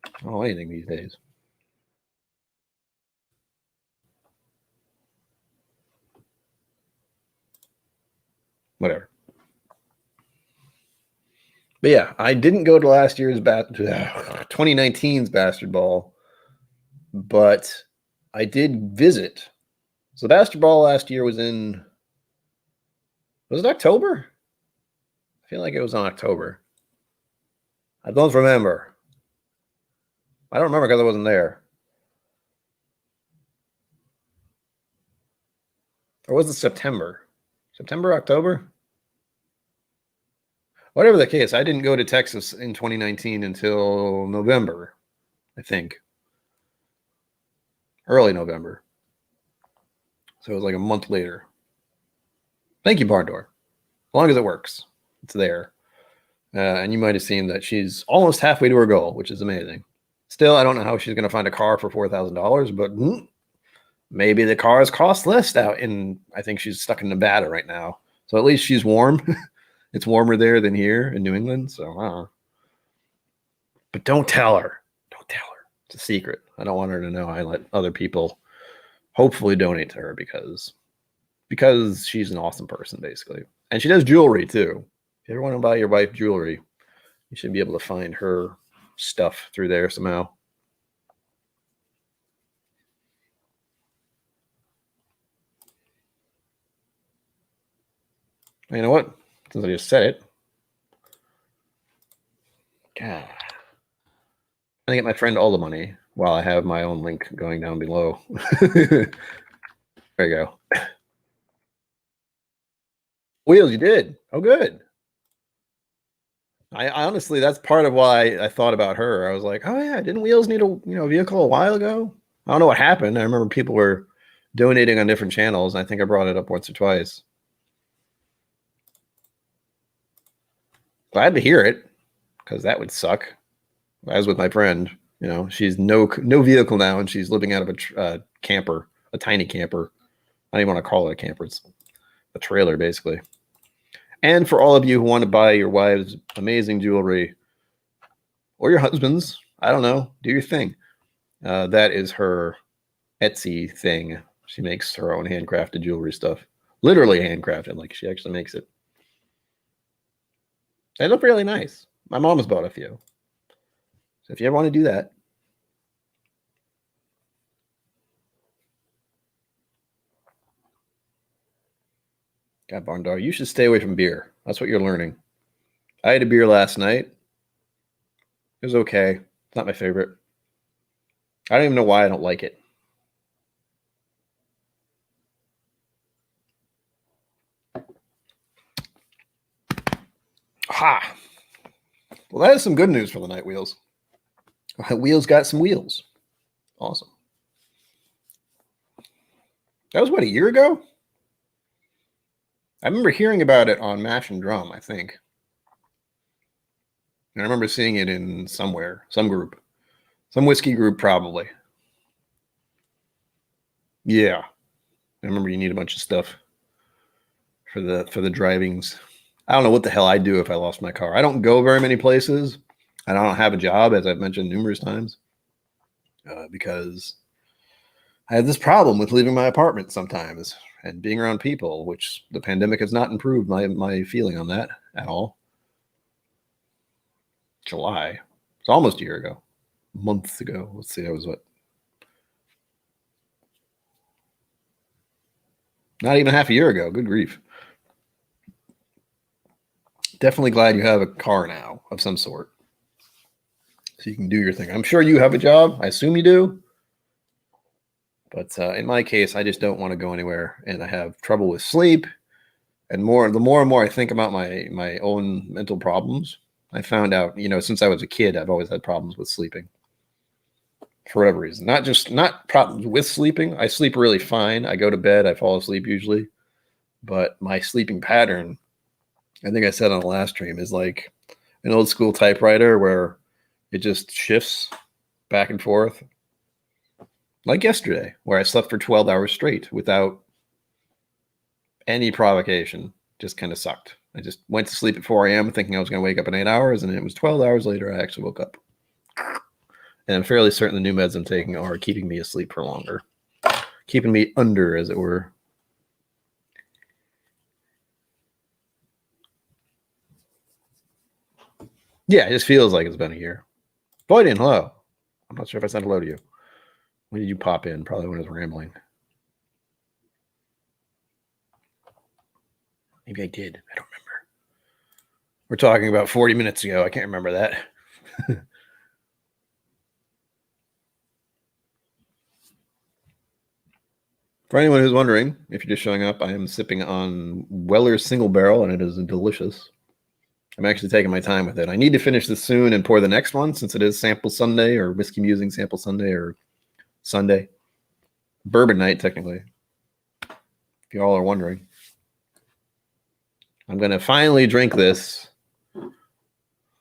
I don't know anything these days. Whatever. But yeah, I didn't go to last year's 2019's Bastard Ball, but I did visit. So the Bastard Ball last year was it October? I feel like it was in October. I don't remember. I don't remember because I wasn't there. Or was it September? September, October? Whatever the case, I didn't go to Texas in 2019 until November, I think. Early November. So it was like a month later. Thank you, Barn Door. As long as it works, it's there. And you might have seen that she's almost halfway to her goal, which is amazing. Still, I don't know how she's going to find a car for $4,000, but maybe the cars cost less out in, I think she's stuck in Nevada right now. So at least she's warm. It's warmer there than here in New England. So, but don't tell her. Don't tell her. It's a secret. I don't want her to know. I let other people hopefully donate to her because she's an awesome person, basically. And she does jewelry, too. If you ever want to buy your wife jewelry, you should be able to find her stuff through there somehow. You know what? Since I just said it. God. I get my friend all the money while I have my own link going down below. There you go. Wheels, you did. Oh, good. I honestly, that's part of why I thought about her. I was like, oh yeah, didn't Wheels need a vehicle a while ago? I don't know what happened. I remember people were donating on different channels. I think I brought it up once or twice. Glad to hear it, because that would suck. as with my friend, she's no vehicle now, and she's living out of a camper, a tiny camper. I don't even want to call it a camper. It's a trailer, basically. And for all of you who want to buy your wives amazing jewelry, or your husbands, I don't know, do your thing. That is her Etsy thing. She makes her own handcrafted jewelry stuff. Literally handcrafted, like she actually makes it. They look really nice. My mom has bought a few. So if you ever want to do that. God, Barn Dog, you should stay away from beer. That's what you're learning. I had a beer last night. It was okay. It's not my favorite. I don't even know why I don't like it. Ha! Well, that is some good news for the night, Wheels. Wheels got some wheels. Awesome. That was, what, a year ago? I remember hearing about it on Mash and Drum, I think. And I remember seeing it in somewhere, some group. Some whiskey group, probably. Yeah. I remember you need a bunch of stuff for the drivings. I don't know what the hell I'd do if I lost my car. I don't go very many places. And I don't have a job, as I've mentioned numerous times, because I have this problem with leaving my apartment sometimes and being around people, which the pandemic has not improved my feeling on that at all. July. It's almost a year ago. Months ago. Let's see, that was what? Not even half a year ago. Good grief. Definitely glad you have a car now of some sort, so you can do your thing. I'm sure you have a job. I assume you do. But in my case, I just don't want to go anywhere, and I have trouble with sleep. And the more and more I think about my own mental problems, I found out, since I was a kid, I've always had problems with sleeping. For whatever reason. Not problems with sleeping. I sleep really fine. I go to bed, I fall asleep usually. But my sleeping pattern, I think I said on the last stream, is like an old school typewriter where it just shifts back and forth. Like yesterday, where I slept for 12 hours straight without any provocation. Just kind of sucked. I just went to sleep at 4 a.m. thinking I was going to wake up in 8 hours, and it was 12 hours later I actually woke up. And I'm fairly certain the new meds I'm taking are keeping me asleep for longer. Keeping me under, as it were. Yeah, it just feels like it's been a year. Boydian, hello. I'm not sure if I said hello to you. When did you pop in? Probably when I was rambling. Maybe I did. I don't remember. We're talking about 40 minutes ago. I can't remember that. For anyone who's wondering, if you're just showing up, I am sipping on Weller's Single Barrel, and it is delicious. I'm actually taking my time with it. I need to finish this soon and pour the next one, since it is Sample Sunday, or Whiskey Musings Sample Sunday, or Sunday. Bourbon night, technically. If you all are wondering. I'm going to finally drink this.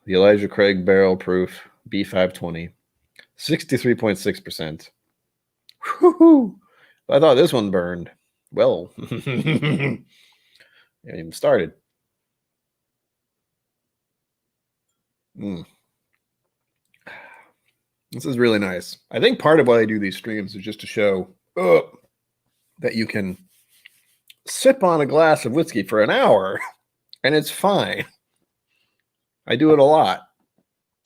The Elijah Craig Barrel Proof B520. 63.6%. Whoo-hoo! I thought this one burned. Well, haven't even started. This is really nice. I think part of why I do these streams is just to show that you can sip on a glass of whiskey for an hour and it's fine. I do it a lot.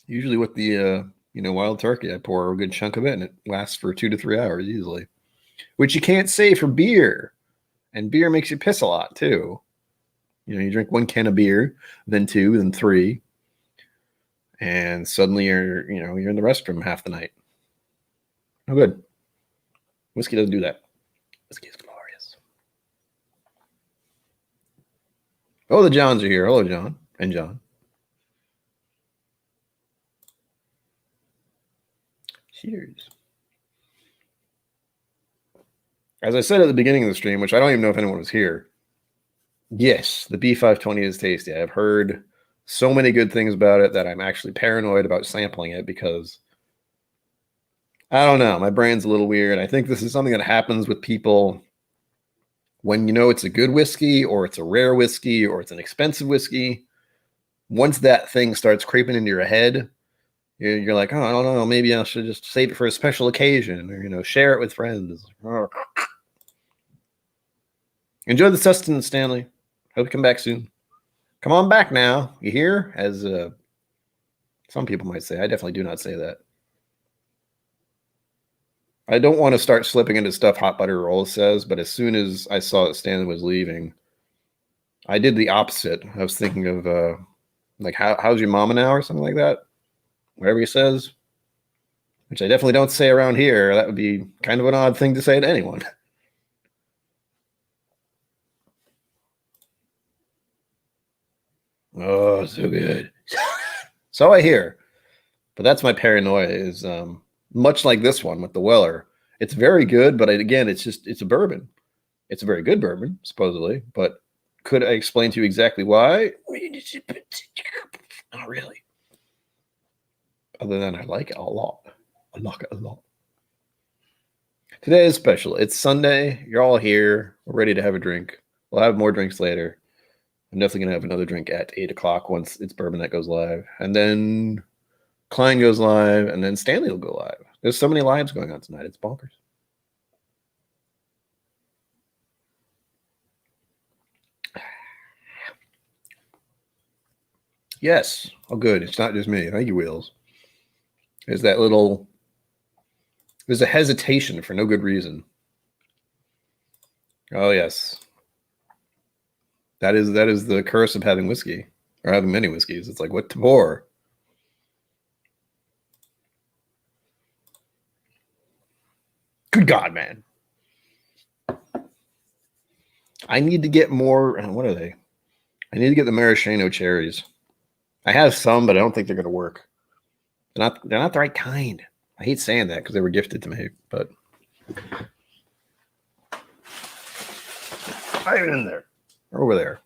Usually with the wild turkey, I pour a good chunk of it and it lasts for 2 to 3 hours easily, which you can't say for beer. And beer makes you piss a lot too. You drink 1 can of beer, then 2, then 3. And suddenly you're in the restroom half the night. No good. Whiskey doesn't do that. Whiskey is glorious. Oh, the Johns are here. Hello, John and John. Cheers. As I said at the beginning of the stream, which I don't even know if anyone was here. Yes, the B520 is tasty. I've heard so many good things about it that I'm actually paranoid about sampling it because I don't know. My brain's a little weird. I think this is something that happens with people when you know it's a good whiskey or it's a rare whiskey or it's an expensive whiskey. Once that thing starts creeping into your head, you're like, oh, I don't know, maybe I should just save it for a special occasion or, share it with friends. Enjoy the sustenance, Stanley. Hope you come back soon. Come on back now. You hear? As some people might say. I definitely do not say that. I don't want to start slipping into stuff Hot Butter Rolls says, but as soon as I saw that Stanley was leaving, I did the opposite. I was thinking of like how's your mama now or something like that. Whatever he says, which I definitely don't say around here. That would be kind of an odd thing to say to anyone. Oh, so good. So I hear. But that's my paranoia is much like this one with the Weller. It's very good, but again, it's a bourbon. It's a very good bourbon, supposedly. But could I explain to you exactly why? Not really. Other than I like it a lot. I like it a lot. Today is special. It's Sunday. You're all here. We're ready to have a drink. We'll have more drinks later. I'm definitely going to have another drink at 8 o'clock once it's bourbon that goes live. And then Klein goes live, and then Stanley will go live. There's so many lives going on tonight. It's bonkers. Yes. Oh, good. It's not just me. Thank you, Wheels. There's a hesitation for no good reason. Oh, yes. That is the curse of having whiskey, or having many whiskeys. It's like, what to pour? Good God, man. I need to get more. What are they? I need to get the maraschino cherries. I have some, but I don't think they're going to work. They're not the right kind. I hate saying that because they were gifted to me, but not even in there. They're over there.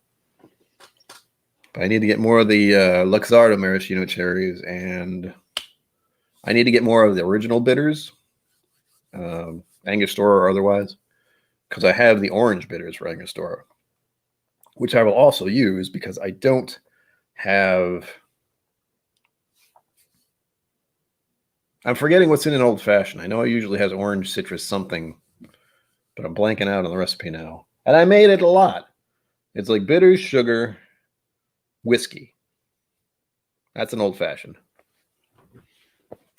But I need to get more of the Luxardo maraschino cherries, and I need to get more of the original bitters, Angostura or otherwise, because I have the orange bitters for Angostura, which I will also use because I don't have. I'm forgetting what's in an old fashioned. I know it usually has orange, citrus, something, but I'm blanking out on the recipe now. And I made it a lot. It's like bitters, sugar, whiskey. That's an old fashioned,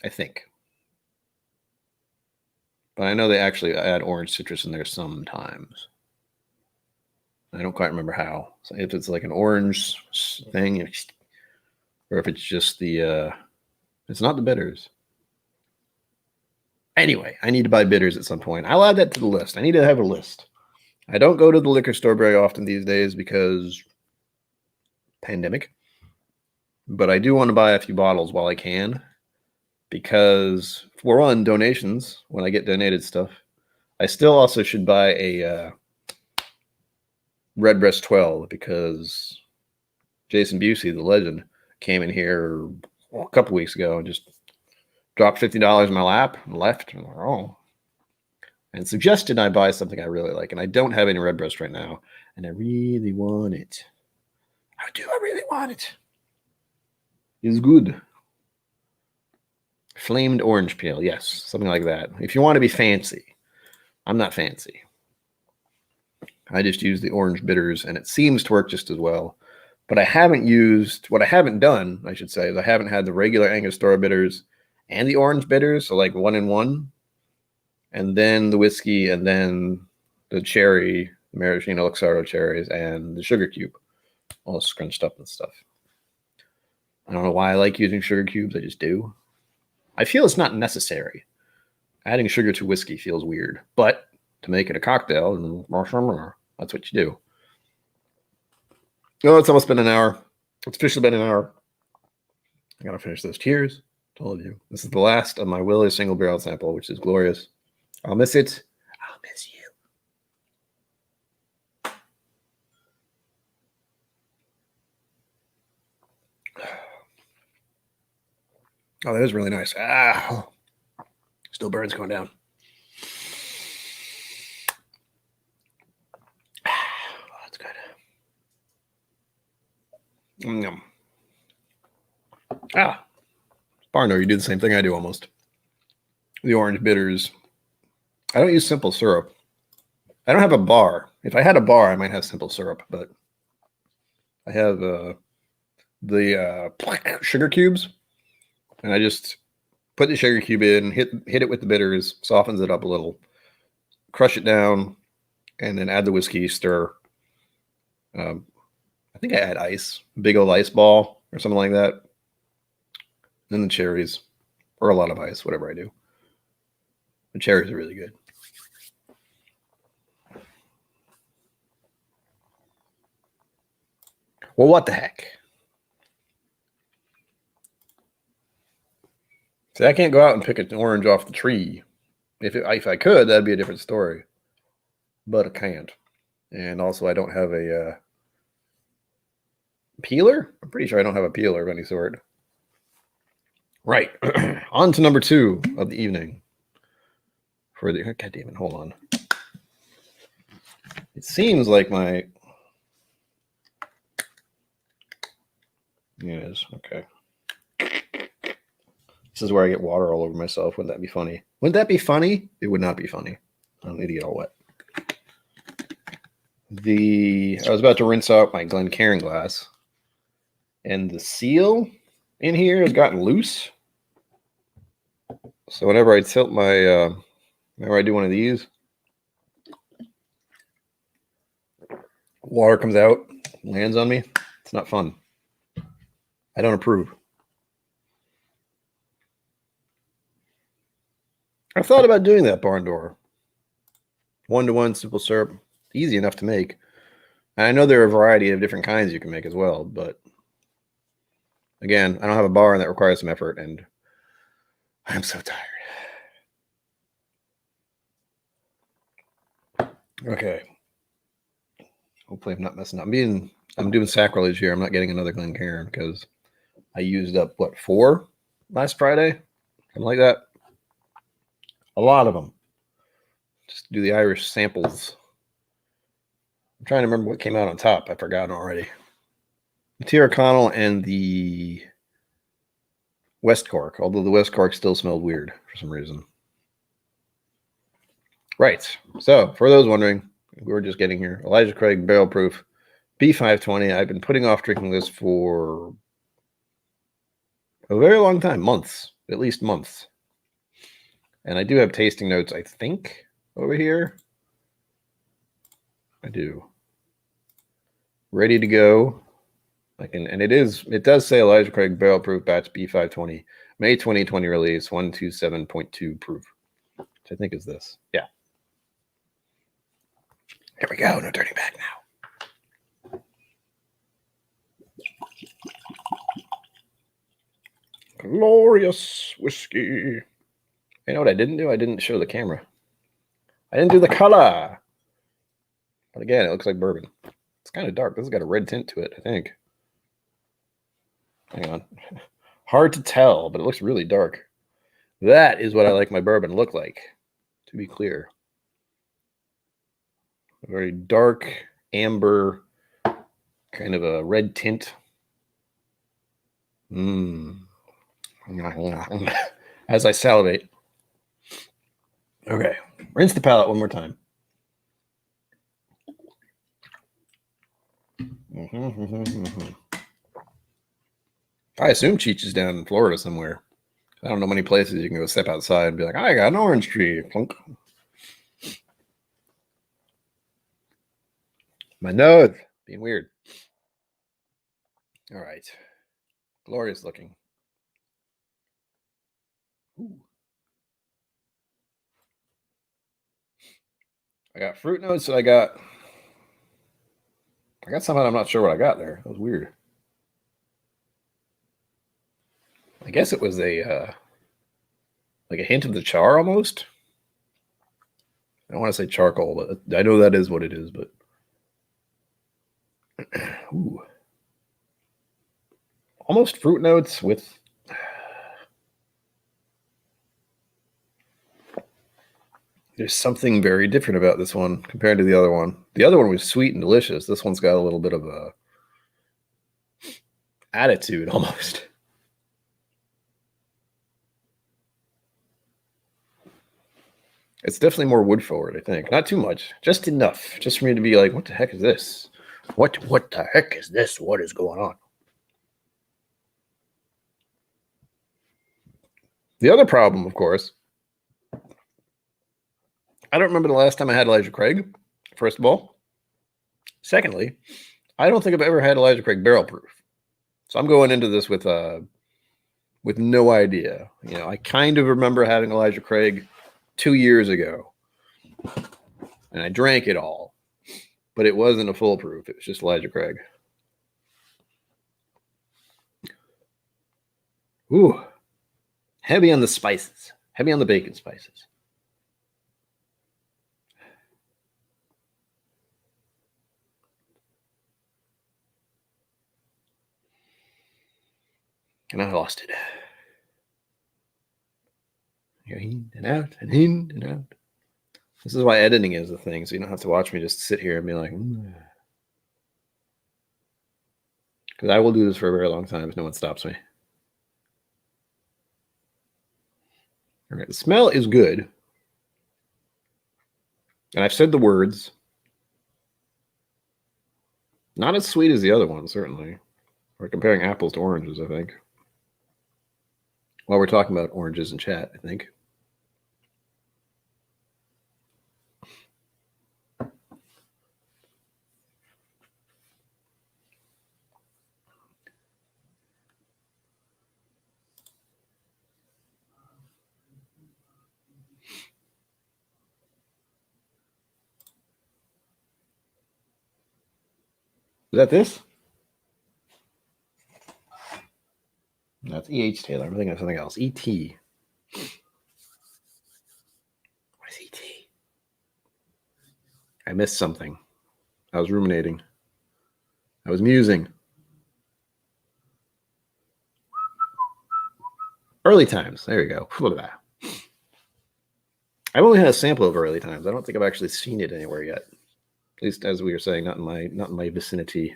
I think. But I know they actually add orange citrus in there sometimes. I don't quite remember how. So if it's like an orange thing, or if it's just it's not the bitters. Anyway, I need to buy bitters at some point. I'll add that to the list. I need to have a list. I don't go to the liquor store very often these days because pandemic. But I do want to buy a few bottles while I can because for one, donations, when I get donated stuff, I still also should buy a Redbreast 12 because Jason Busey, the legend, came in here a couple weeks ago and just dropped $50 in my lap and left. And, and suggested I buy something I really like. And I don't have any Redbreast right now. And I really want it. I really want it. It's good. Flamed orange peel. Yes, something like that. If you want to be fancy. I'm not fancy. I just use the orange bitters, and it seems to work just as well. But I haven't used, what I haven't done, I should say, is I haven't had the regular Angostura bitters and the orange bitters, so like 1 in 1, and then the whiskey, and then the cherry, maraschino Luxardo cherries, and the sugar cube, all scrunched up and stuff. I don't know why I like using sugar cubes. I just do. I feel it's not necessary. Adding sugar to whiskey feels weird, but to make it a cocktail, that's what you do. Oh, it's almost been an hour. It's officially been an hour. I gotta finish those. Cheers to all of you. This is the last of my Willow single barrel sample, which is glorious. I'll miss it. I'll miss you. Oh, that is really nice. Still burns going down. Oh, that's good. Barno, you do the same thing I do almost. The orange bitters. I don't use simple syrup. I don't have a bar. If I had a bar, I might have simple syrup, but I have the sugar cubes, and I just put the sugar cube in, hit it with the bitters, softens it up a little, crush it down, and then add the whiskey, stir. I think I add ice, big old ice ball or something like that. Then the cherries, or a lot of ice, whatever I do. The cherries are really good. Well, what the heck? See, I can't go out and pick an orange off the tree. If I could, that'd be a different story. But I can't. And also, I don't have a peeler. I'm pretty sure I don't have a peeler of any sort. Right. On to number 2 of the evening. God damn it, hold on. It seems like my... Yeah, it is. Okay. This is where I get water all over myself. Wouldn't that be funny? Wouldn't that be funny? It would not be funny. I'm an idiot all wet. I was about to rinse out my Glencairn glass, and the seal in here has gotten loose. So whenever I tilt my, whenever I do one of these, water comes out, lands on me. It's not fun. I don't approve. I've thought about doing that barn door. 1-to-1 simple syrup. Easy enough to make. And I know there are a variety of different kinds you can make as well, but again, I don't have a bar and that requires some effort, and I'm so tired. Okay. Hopefully I'm not messing up. I'm doing sacrilege here. I'm not getting another Glencairn because I used up, 4 last Friday? Something like that. A lot of them. Just do the Irish samples. I'm trying to remember what came out on top. I've forgotten already. The Tyrconnell and the West Cork, although the West Cork still smelled weird for some reason. Right. So, for those wondering, we're just getting here. Elijah Craig Barrel Proof B520. I've been putting off drinking this for a very long time. Months. At least months. And I do have tasting notes, I think, over here. I do. Ready to go. It does say Elijah Craig Barrel Proof Batch B520, May 2020 release, 127.2 proof, which I think is this. Yeah. Here we go. No turning back now. Glorious whiskey. You know what I didn't do? I didn't show the camera. I didn't do the color. But again, it looks like bourbon. It's kind of dark. This has got a red tint to it, I think. Hang on. Hard to tell, but it looks really dark. That is what I like my bourbon to look like, to be clear. A very dark, amber, kind of a red tint. As I salivate. Okay. Rinse the palate one more time. I assume Cheech is down in Florida somewhere. I don't know many places you can go step outside and be like, I got an orange tree. Plunk. My nose being weird. All right. Glorious looking. Ooh. I got fruit notes. I got something I'm not sure what I got there. That was weird. I guess it was a hint of the char almost. I don't want to say charcoal, but I know that is what it is. But ooh. Almost fruit notes with There's something very different about this one compared to the other one. The other one was sweet and delicious. This one's got a little bit of a attitude almost. It's definitely more wood forward, I think. Not too much, just enough, just for me to be like, what the heck is this? What the heck is this? What is going on? The other problem, of course, I don't remember the last time I had Elijah Craig, first of all. Secondly, I don't think I've ever had Elijah Craig barrel proof. So I'm going into this with no idea. You know, I kind of remember having Elijah Craig 2 years ago, and I drank it all, but it wasn't a foolproof. It was just Elijah Craig. Ooh, heavy on the spices, heavy on the bacon spices. And I lost it. In and out and in and out. This is why editing is the thing, so you don't have to watch me just sit here and be like, because I will do this for a very long time if no one stops me. All right, the smell is good. And I've said the words. Not as sweet as the other one, certainly. We're comparing apples to oranges, I think. While we're talking about oranges in chat, I think. Is that this? That's E.H. Taylor. I'm thinking of something else. E.T. What is E.T.? I missed something. I was ruminating. I was musing. Early Times. There you go. I've only had a sample of Early Times. I don't think I've actually seen it anywhere yet. At least, as we were saying, not in my vicinity.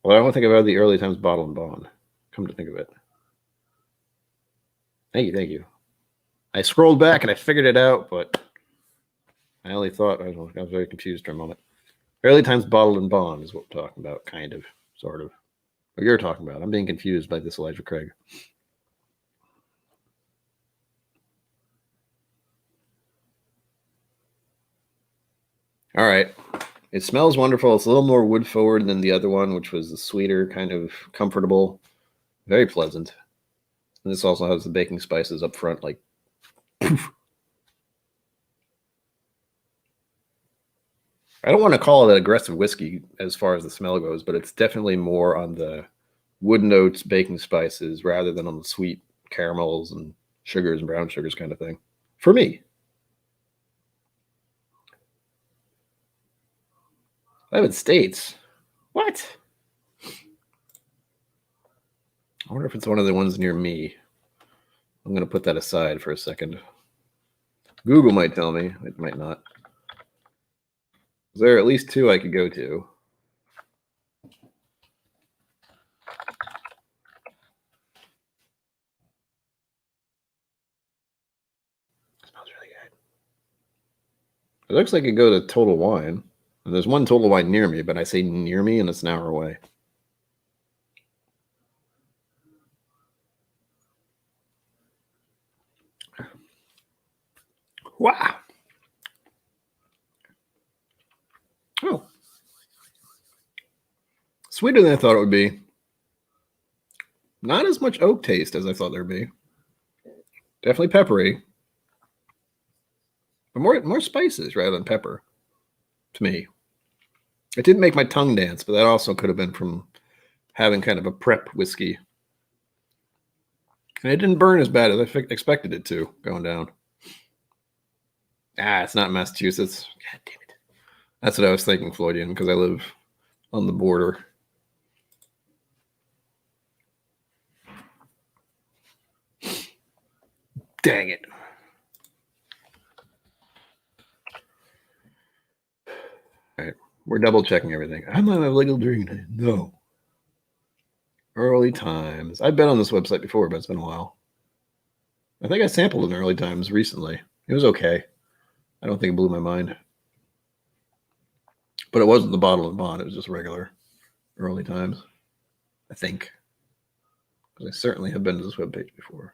Well, I don't think I've had the Early Times Bottle and Bond. Come to think of it. Thank you. I scrolled back and I figured it out, but I only thought I was very confused for a moment. Early Times Bottled and Bond is what we're talking about, kind of, sort of. What you're talking about. I'm being confused by this Elijah Craig. All right. It smells wonderful. It's a little more wood forward than the other one, which was the sweeter, kind of comfortable, very pleasant. And this also has the baking spices up front, like poof. I don't want to call it aggressive whiskey as far as the smell goes, but it's definitely more on the wood notes, baking spices, rather than on the sweet caramels and sugars and brown sugars kind of thing. For me. 11 states? What? I wonder if it's one of the ones near me. I'm going to put that aside for a second. Google might tell me. It might not. There are at least 2 I could go to. It smells really good. It looks like it could go to Total Wine. And there's one Total Wine near me, but I say near me and it's an hour away. Wow. Oh. Sweeter than I thought it would be. Not as much oak taste as I thought there'd be. Definitely peppery. But more spices rather than pepper, to me. It didn't make my tongue dance, but that also could have been from having kind of a prep whiskey. And it didn't burn as bad as I expected it to going down. It's not Massachusetts. God damn it. That's what I was thinking, Floydian, because I live on the border. Dang it. All right. We're double checking everything. I'm on a legal drink. No. Early Times. I've been on this website before, but it's been a while. I think I sampled in Early Times recently. It was okay. I don't think it blew my mind. But it wasn't the bottle and bond. It was just regular Early Times, I think. Because I certainly have been to this webpage before.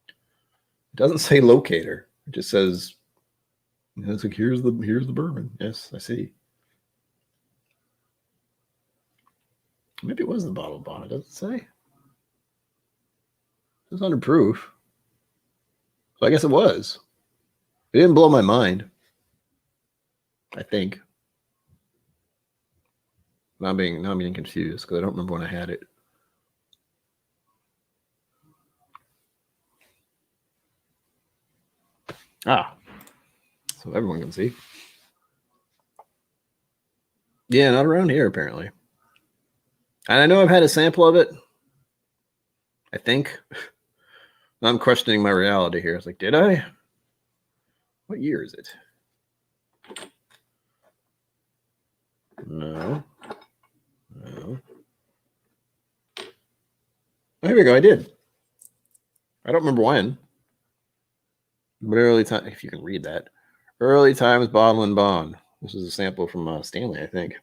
It doesn't say locator. It just says, it's like, here's the bourbon. Yes, I see. Maybe it was the bottle and bond. It doesn't say. It's under proof. So I guess it was. It didn't blow my mind. I think. Now I'm being confused because I don't remember when I had it. Ah. So everyone can see. Yeah, not around here apparently. And I know I've had a sample of it. I think. I'm questioning my reality here. It's like, did I? What year is it? No. Oh, here we go. I did. I don't remember when. But Early Time, if you can read that. Early Times Bottle and Bond. This is a sample from Stanley, I think.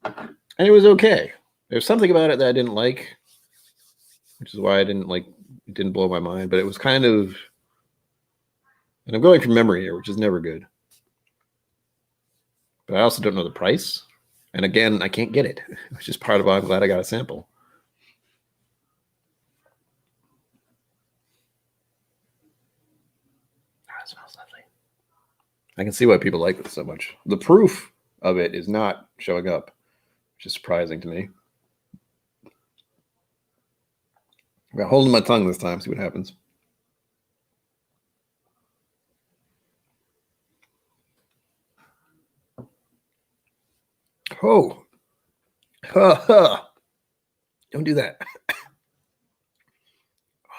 And it was okay. There's something about it that I didn't like, which is why I didn't like. It didn't blow my mind. But it was kind of, and I'm going from memory here, which is never good. But I also don't know the price. And again, I can't get it, which is part of why I'm glad I got a sample. Oh, it smells lovely. I can see why people like this so much. The proof of it is not showing up, which is surprising to me. I'm going to hold my tongue this time, see what happens. Oh. Don't do that. Oh,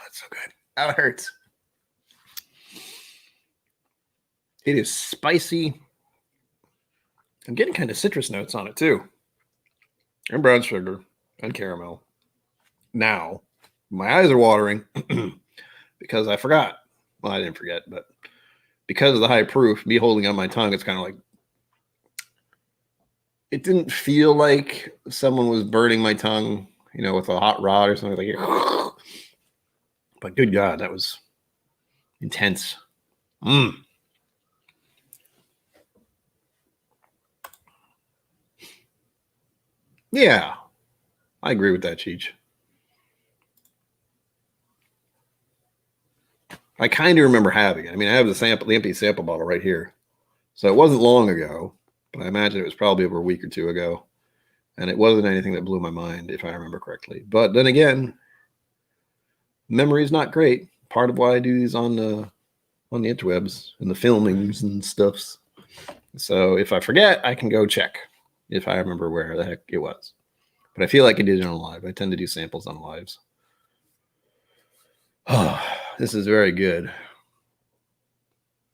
that's so good. That hurts. It is spicy. I'm getting kind of citrus notes on it too. And brown sugar and caramel. Now, my eyes are watering because I forgot. Well, I didn't forget, but because of the high proof, me holding on my tongue, it's kind of like, it didn't feel like someone was burning my tongue, with a hot rod or something like. But good God, that was intense. Yeah, I agree with that, Cheech. I kind of remember having it. I mean, I have the empty sample bottle right here. So it wasn't long ago, but I imagine it was probably over a week or two ago. And it wasn't anything that blew my mind, if I remember correctly. But then again, memory is not great. Part of why I do these on the interwebs and the filmings and stuffs. So if I forget, I can go check if I remember where the heck it was. But I feel like I did it on live. I tend to do samples on lives. Oh, this is very good.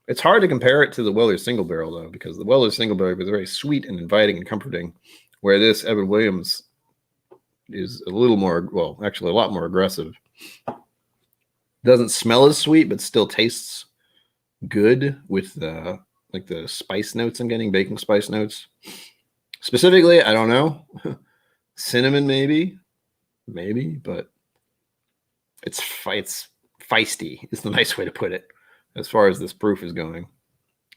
It's hard to compare it to the Weller single barrel, though, because the Weller single barrel was very sweet and inviting and comforting, where this Evan Williams is a little more, well, actually a lot more aggressive. Doesn't smell as sweet, but still tastes good with the spice notes I'm getting, baking spice notes. Specifically, I don't know. Cinnamon, maybe, but it's feisty is the nice way to put it as far as this proof is going,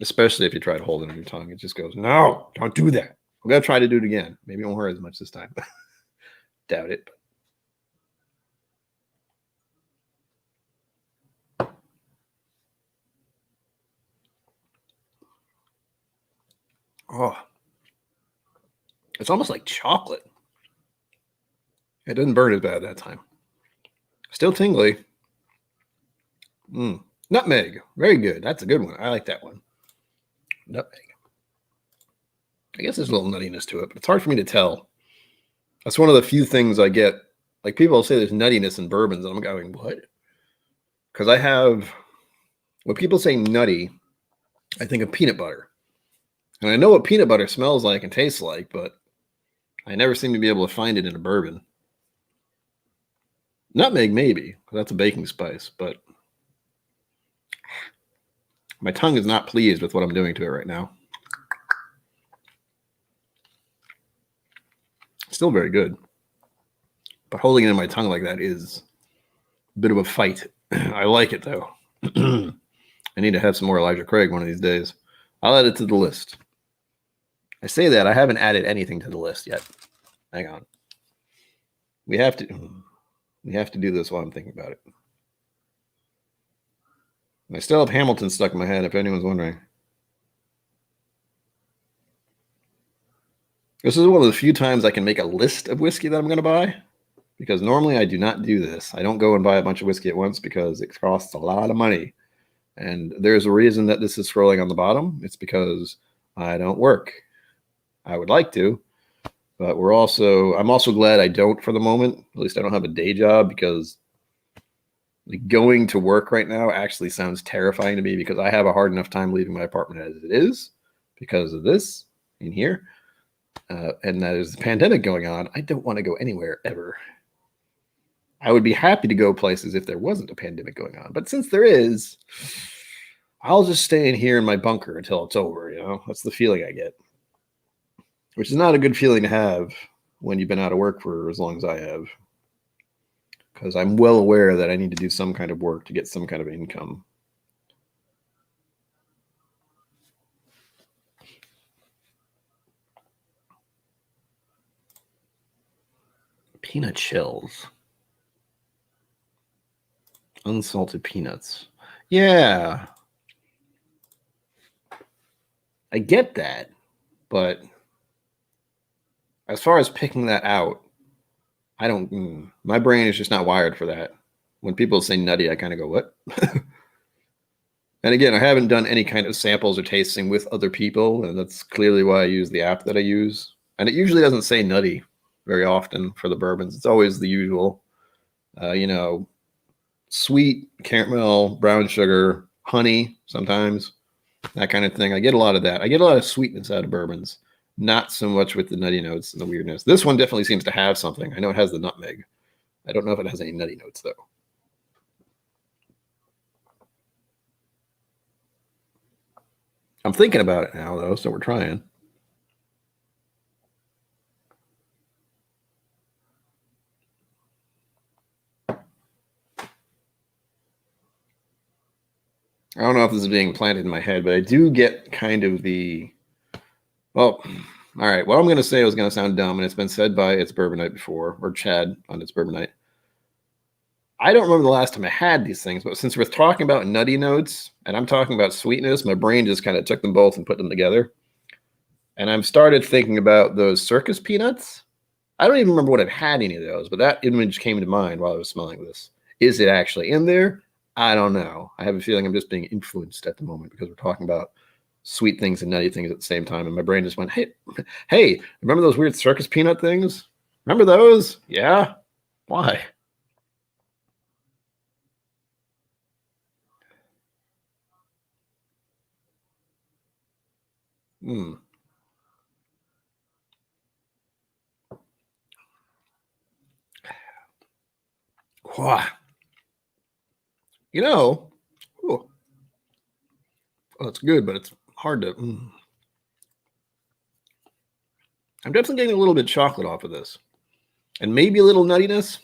especially if you try to hold it on your tongue. It just goes, no, don't do that. I'm going to try to do it again. Maybe it won't hurt as much this time. Doubt it. Oh, it's almost like chocolate. It didn't burn as bad that time. Still tingly. Nutmeg. Very good. That's a good one. I like that one. Nutmeg. I guess there's a little nuttiness to it, but it's hard for me to tell. That's one of the few things I get. Like, people say there's nuttiness in bourbons, and I'm going, what? Because I have, when people say nutty, I think of peanut butter. And I know what peanut butter smells like and tastes like, but I never seem to be able to find it in a bourbon. Nutmeg, maybe. That's a baking spice, but my tongue is not pleased with what I'm doing to it right now. Still very good. But holding it in my tongue like that is a bit of a fight. I like it, though. I need to have some more Elijah Craig one of these days. I'll add it to the list. I say that. I haven't added anything to the list yet. Hang on. We have to do this while I'm thinking about it. I still have Hamilton stuck in my head, if anyone's wondering. This is one of the few times I can make a list of whiskey that I'm going to buy, because normally I do not do this. I don't go and buy a bunch of whiskey at once because it costs a lot of money. And there's a reason that this is scrolling on the bottom. It's because I don't work. I would like to, but I'm also glad I don't for the moment. At least I don't have a day job, because going to work right now actually sounds terrifying to me, because I have a hard enough time leaving my apartment as it is because of this in here. And that is the pandemic going on. I don't want to go anywhere ever. I would be happy to go places if there wasn't a pandemic going on. But since there is, I'll just stay in here in my bunker until it's over. You know, that's the feeling I get, which is not a good feeling to have when you've been out of work for as long as I have, because I'm well aware that I need to do some kind of work to get some kind of income. Peanut shells. Unsalted peanuts. Yeah. I get that, but as far as picking that out, I don't, my brain is just not wired for that. When people say nutty, I kind of go, what? And again, I haven't done any kind of samples or tasting with other people, and that's clearly why I use the app that I use. And it usually doesn't say nutty very often for the bourbons. It's always the usual, sweet, caramel, brown sugar, honey, sometimes, that kind of thing. I get a lot of that. I get a lot of sweetness out of bourbons, not so much with the nutty notes and the weirdness. This one definitely seems to have something. I know it has the nutmeg. I don't know if it has any nutty notes, though. I'm thinking about it now, though, so we're trying. I don't know if this is being planted in my head, but I do get kind of well, all right. What I'm going to say is going to sound dumb, and it's been said by It's Bourbon Night before, or Chad on It's Bourbon Night. I don't remember the last time I had these things, but since we're talking about nutty notes and I'm talking about sweetness, my brain just kind of took them both and put them together. And I've started thinking about those circus peanuts. I don't even remember what I've had any of those, but that image came to mind while I was smelling this. Is it actually in there? I don't know. I have a feeling I'm just being influenced at the moment because we're talking about sweet things and nutty things at the same time. And my brain just went, hey, remember those weird circus peanut things? Remember those? Yeah. Why? Wow. Oh, it's good, but it's hard to. I'm definitely getting a little bit of chocolate off of this, and maybe a little nuttiness.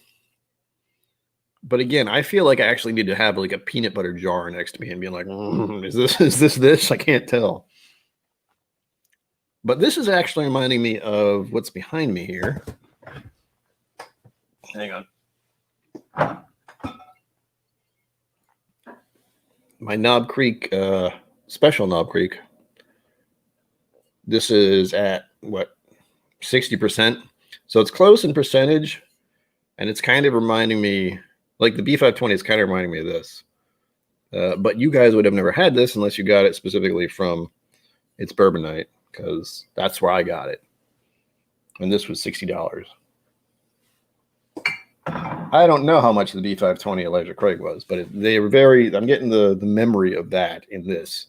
But again, I feel like I actually need to have like a peanut butter jar next to me and being like, is this? I can't tell. But this is actually reminding me of what's behind me here. Hang on. My Knob Creek, special Knob Creek. This is at what, 60%? So it's close in percentage, and it's kind of reminding me, like the B520 is kind of reminding me of this. But you guys would have never had this unless you got it specifically from It's Bourbon Night, because that's where I got it. And this was $60. I don't know how much the B520 Elijah Craig was, but they were very, I'm getting the memory of that in this.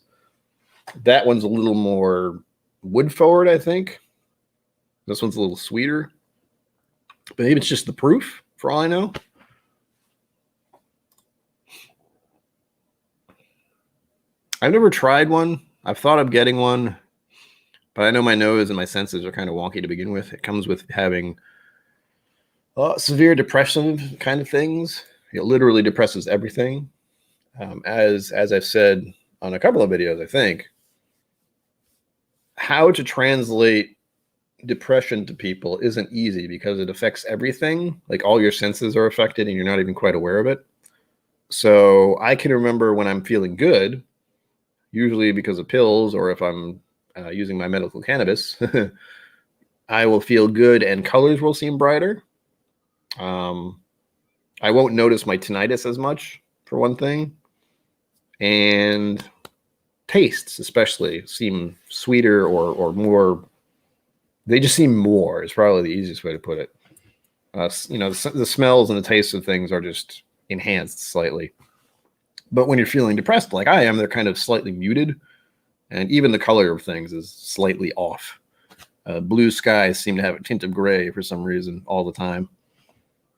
That one's a little more wood forward, I think. This one's a little sweeter. But maybe it's just the proof, for all I know. I've never tried one. I've thought of getting one, but I know my nose and my senses are kind of wonky to begin with. It comes with having severe depressive kind of things. It literally depresses everything. As I've said on a couple of videos, I think, how to translate depression to people isn't easy because it affects everything. Like all your senses are affected and you're not even quite aware of it. So I can remember when I'm feeling good, usually because of pills or if I'm using my medical cannabis, I will feel good and colors will seem brighter. I won't notice my tinnitus as much, for one thing. And tastes especially seem sweeter or more. They just seem more is probably the easiest way to put it. You know, the smells and the tastes of things are just enhanced slightly. But when you're feeling depressed like I am, they're kind of slightly muted. And even the color of things is slightly off. Blue skies seem to have a tint of gray for some reason all the time.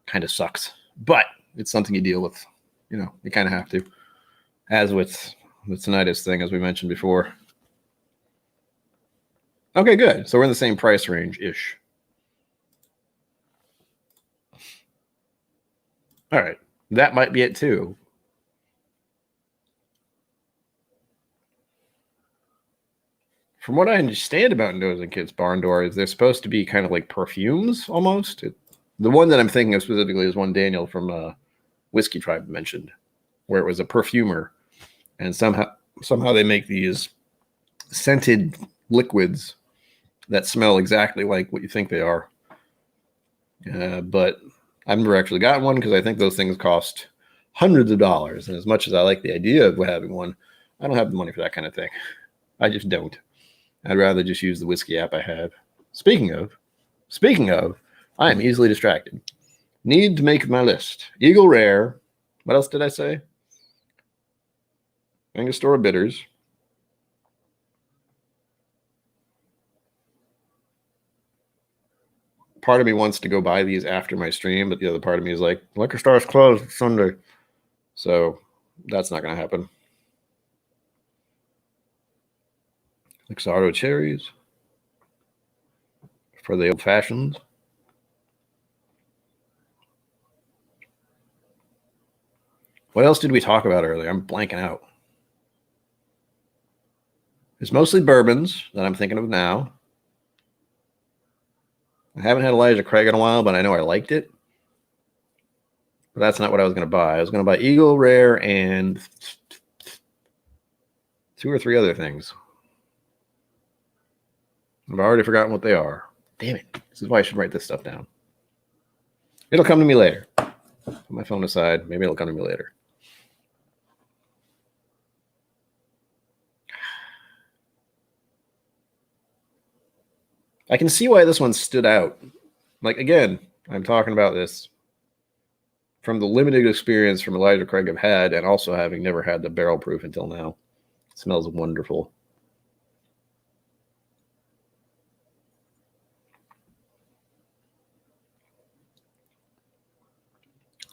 Kind of sucks. But it's something you deal with. You know, you kind of have to. As with the tinnitus thing, as we mentioned before. Okay, good. So we're in the same price range-ish. All right. That might be it, too. From what I understand about Nose and Kids Barn Doors, they're supposed to be kind of like perfumes, almost. The one that I'm thinking of specifically is one Daniel from Whiskey Tribe mentioned, where it was a perfumer. And somehow they make these scented liquids that smell exactly like what you think they are. But I've never actually gotten one because I think those things cost hundreds of dollars. And as much as I like the idea of having one, I don't have the money for that kind of thing. I just don't. I'd rather just use the Whizzky app I have. Speaking of, I am easily distracted. Need to make my list. Eagle Rare. What else did I say? Angostura Bitters. Part of me wants to go buy these after my stream, but the other part of me is like, liquor store's closed Sunday. So that's not going to happen. Luxardo cherries for the old fashions. What else did we talk about earlier? I'm blanking out. It's mostly bourbons that I'm thinking of now. I haven't had Elijah Craig in a while, but I know I liked it. But that's not what I was going to buy. I was going to buy Eagle Rare and 2 or 3 other things. I've already forgotten what they are. Damn it. This is why I should write this stuff down. It'll come to me later. Put my phone aside. Maybe it'll come to me later. I can see why this one stood out. Like, again, I'm talking about this from the limited experience from Elijah Craig I've had and also having never had the barrel proof until now. It smells wonderful.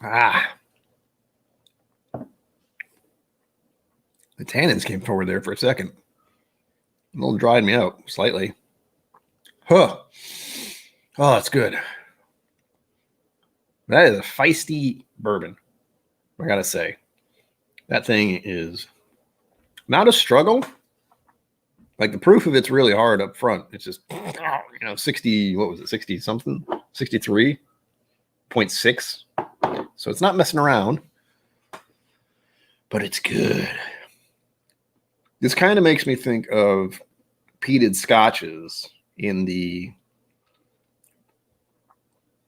Ah. The tannins came forward there for a second. A little dried me out slightly. Huh. Oh, that's good. That is a feisty bourbon, I gotta say. That thing is not a struggle. Like the proof of it's really hard up front. It's just, 60, what was it, 60 something? 63.6. So it's not messing around, but it's good. This kind of makes me think of peated scotches in the,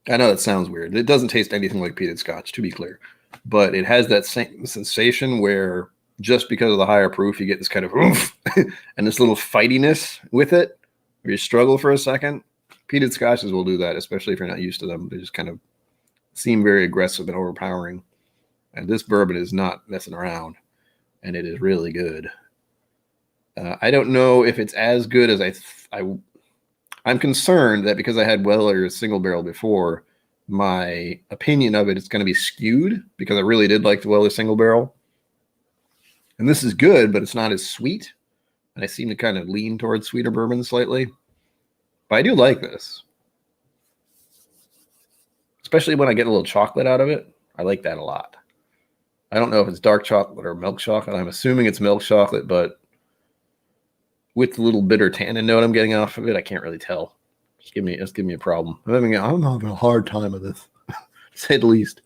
I know that sounds weird. It doesn't taste anything like peated scotch, to be clear, but it has that same sensation where just because of the higher proof, you get this kind of oomph and this little fightiness with it, where you struggle for a second. Peated scotches will do that, especially if you're not used to them. They just kind of seem very aggressive and overpowering. And this bourbon is not messing around, and it is really good. I don't know if it's as good as I'm concerned that because I had Weller single barrel before, my opinion of it is going to be skewed because I really did like the Weller single barrel. And this is good, but it's not as sweet. And I seem to kind of lean towards sweeter bourbon slightly. But I do like this. Especially when I get a little chocolate out of it. I like that a lot. I don't know if it's dark chocolate or milk chocolate. I'm assuming it's milk chocolate, but with the little bitter tannin note I'm getting off of it, I can't really tell. Just give me a problem. I'm having a hard time with this, to say the least.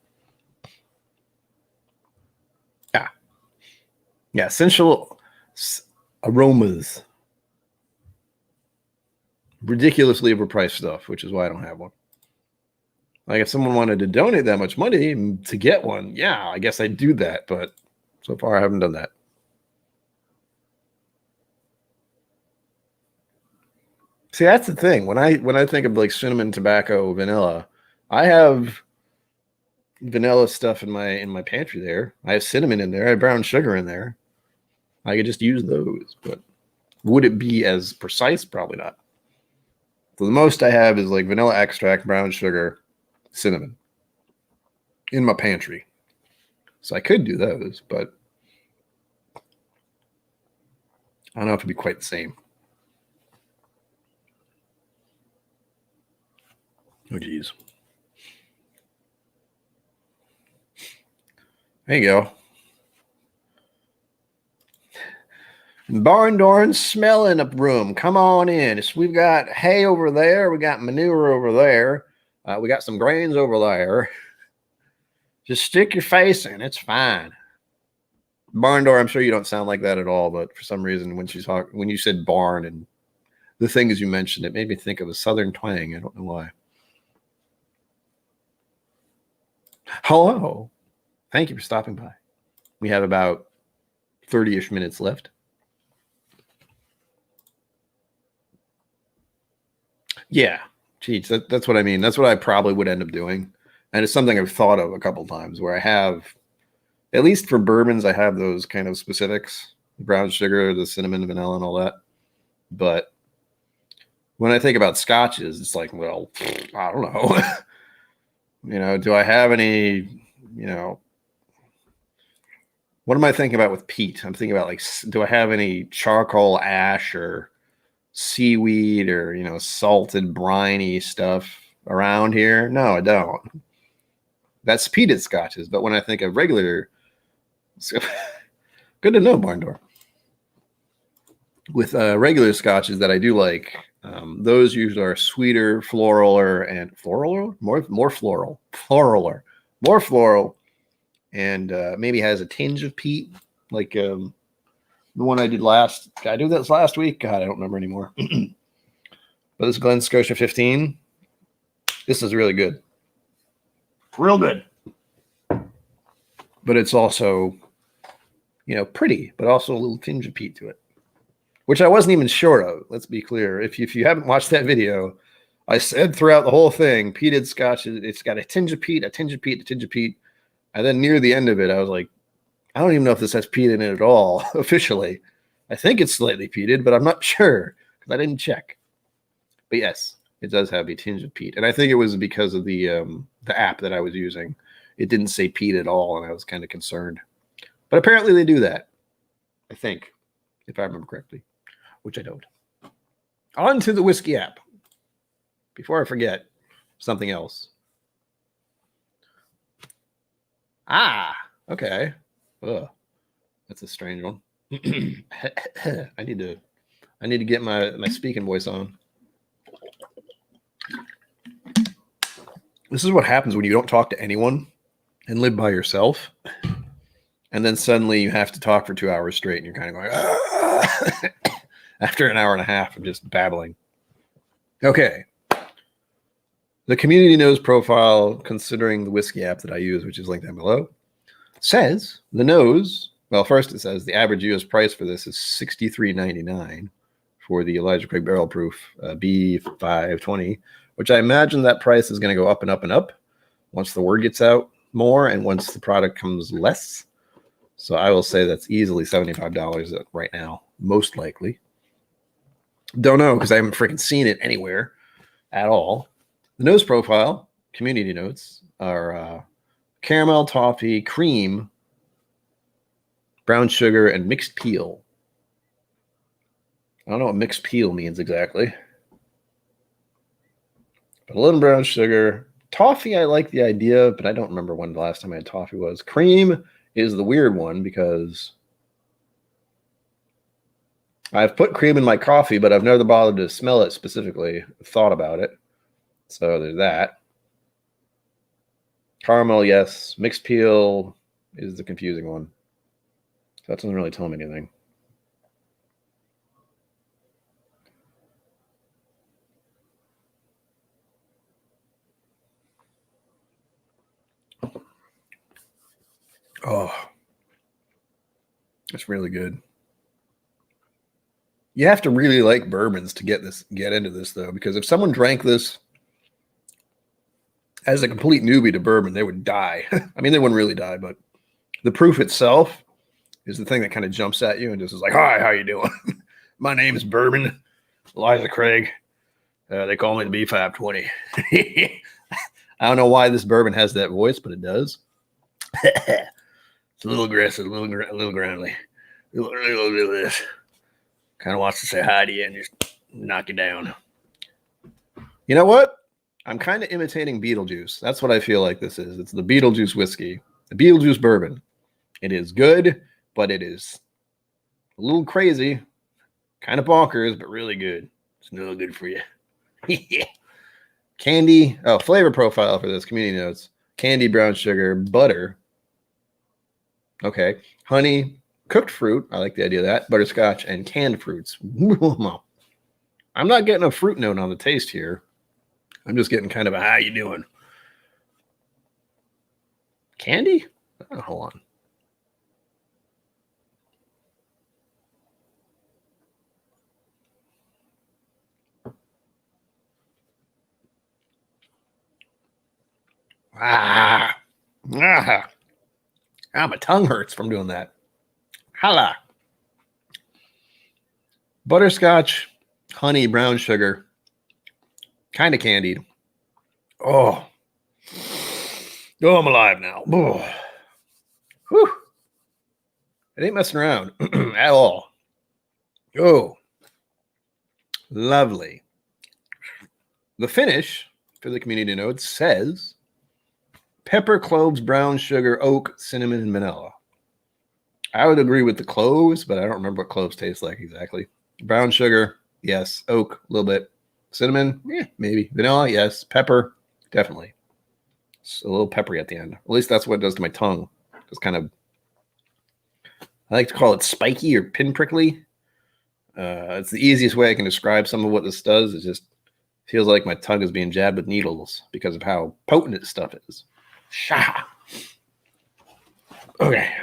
Yeah, essential aromas. Ridiculously overpriced stuff, which is why I don't have one. Like if someone wanted to donate that much money to get one, yeah, I guess I'd do that. But so far I haven't done that. See, that's the thing. When I think of like cinnamon, tobacco, vanilla, I have vanilla stuff in my pantry there. I have cinnamon in there. I have brown sugar in there. I could just use those, but would it be as precise? Probably not. So the most I have is like vanilla extract, brown sugar, cinnamon in my pantry. So I could do those, but I don't know if it'd be quite the same. Oh, geez. There you go. Barn Dorn smelling up room. Come on in. We've got hay over there. We got manure over there. We got some grains over there. Just stick your face in. It's fine. Barn door, I'm sure you don't sound like that at all, but for some reason when you said barn and the things you mentioned, it made me think of a southern twang. I don't know why. Hello. Thank you for stopping by. We have about 30-ish minutes left. Yeah. Geez, that's what I mean. That's what I probably would end up doing. And it's something I've thought of a couple times where I have, at least for bourbons, I have those kind of specifics, the brown sugar, the cinnamon, vanilla, and all that. But when I think about scotches, it's like, well, I don't know. Do I have any, what am I thinking about with peat? I'm thinking about like, do I have any charcoal ash or seaweed or, salted briny stuff around here? No, I don't. That's peated scotches. But when I think of regular, good to know, Barn Door. With regular scotches that I do like, those usually are sweeter, floraler, more floral, and maybe has a tinge of peat, like the one I did last. Did I do this last week? God, I don't remember anymore. But this Glen Scotia 15, this is really good. Real good. But it's also, pretty, but also a little tinge of peat to it, which I wasn't even sure of. Let's be clear. If you haven't watched that video, I said throughout the whole thing, peated scotch, it's got a tinge of peat, a tinge of peat, a tinge of peat. And then near the end of it, I was like, I don't even know if this has peat in it at all, officially. I think it's slightly peated, but I'm not sure because I didn't check. But yes, it does have a tinge of peat. And I think it was because of the app that I was using. It didn't say peat at all, and I was kind of concerned. But apparently they do that, I think, if I remember correctly, which I don't. On to the Whizzky app. Before I forget, something else. Okay. Ugh, that's a strange one. I need to get my speaking voice on. This is what happens when you don't talk to anyone and live by yourself. And then suddenly you have to talk for 2 hours straight and you're kind of going, after an hour and a half of just babbling. Okay. The community nose profile, considering the Whizzky app that I use, which is linked down below, says the nose, well, first it says the average US price for this is $63.99 for the Elijah Craig Barrel Proof B520, which I imagine that price is going to go up and up and up once the word gets out more and once the product comes less. So I will say that's easily $75 right now, most likely. Don't know because I haven't freaking seen it anywhere at all. The nose profile, community notes, are caramel, toffee, cream, brown sugar, and mixed peel. I don't know what mixed peel means exactly. But a little brown sugar. Toffee, I like the idea, but I don't remember when the last time I had toffee was. Cream is the weird one because I've put cream in my coffee, but I've never bothered to smell it specifically, thought about it. So there's that. Caramel, yes. Mixed peel is the confusing one. So that doesn't really tell me anything. Oh, it's really good. You have to really like bourbons to get into this, though, because if someone drank this as a complete newbie to bourbon, they would die. I mean, they wouldn't really die, but the proof itself is the thing that kind of jumps at you and just is like, hi, how you doing? My name is Bourbon, Elijah Craig. They call me the B520. I don't know why this bourbon has that voice, but it does. It's a little aggressive, a little groundly. A little bit of this. Kind of wants to say hi to you and just knock you down. You know what? I'm kind of imitating Beetlejuice. That's what I feel like this is. It's the Beetlejuice whiskey, the Beetlejuice bourbon. It is good, but it is a little crazy, kind of bonkers, but really good. It's a little good for you. Candy, flavor profile for this, community notes. Candy, brown sugar, butter. Okay. Honey, cooked fruit. I like the idea of that. Butterscotch and canned fruits. I'm not getting a fruit note on the taste here. I'm just getting kind of a, how you doing? Candy? Oh, hold on. My tongue hurts from doing that. Holla. Butterscotch, honey, brown sugar, kind of candied. Oh, I'm alive now. Oh. Whew. It ain't messing around at all. Oh, lovely. The finish for the community notes says pepper, cloves, brown sugar, oak, cinnamon, and vanilla. I would agree with the cloves, but I don't remember what cloves taste like exactly. Brown sugar, yes. Oak, a little bit. Cinnamon, maybe. Vanilla, yes. Pepper, definitely. It's a little peppery at the end. At least that's what it does to my tongue. It's kind of, I like to call it spiky or pinprickly. It's the easiest way I can describe some of what this does. It just feels like my tongue is being jabbed with needles because of how potent this stuff is. Sha. Okay.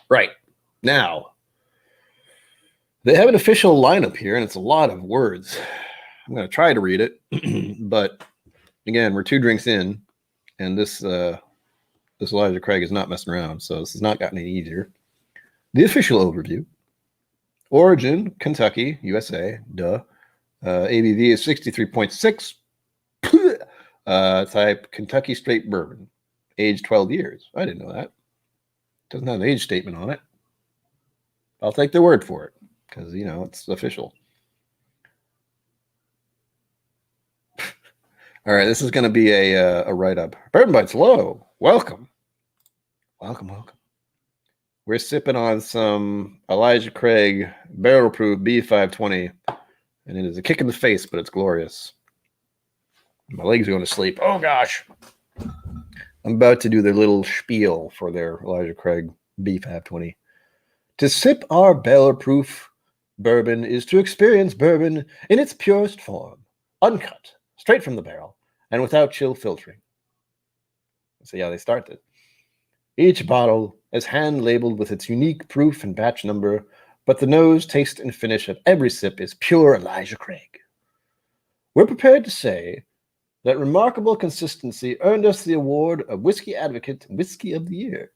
Right. Now, they have an official lineup here, and it's a lot of words. I'm going to try to read it, but again, we're 2 drinks in, and this Elijah Craig is not messing around, so this has not gotten any easier. The official overview. Origin, Kentucky, USA, duh. ABV is 63.6. Type Kentucky straight bourbon. Age 12 years. I didn't know that. Doesn't have an age statement on it. I'll take their word for it because, it's official. All right, this is going to be a write-up. Bourbon Bites Low. Welcome. We're sipping on some Elijah Craig Barrel Proof B520, and it is a kick in the face, but it's glorious. My legs are going to sleep. Oh, gosh. I'm about to do their little spiel for their Elijah Craig B520. To sip our barrel-proof bourbon is to experience bourbon in its purest form, uncut, straight from the barrel, and without chill filtering. See how they start it. Each bottle is hand-labeled with its unique proof and batch number, but the nose, taste, and finish of every sip is pure Elijah Craig. We're prepared to say That remarkable consistency earned us the award of Whiskey Advocate Whiskey of the Year.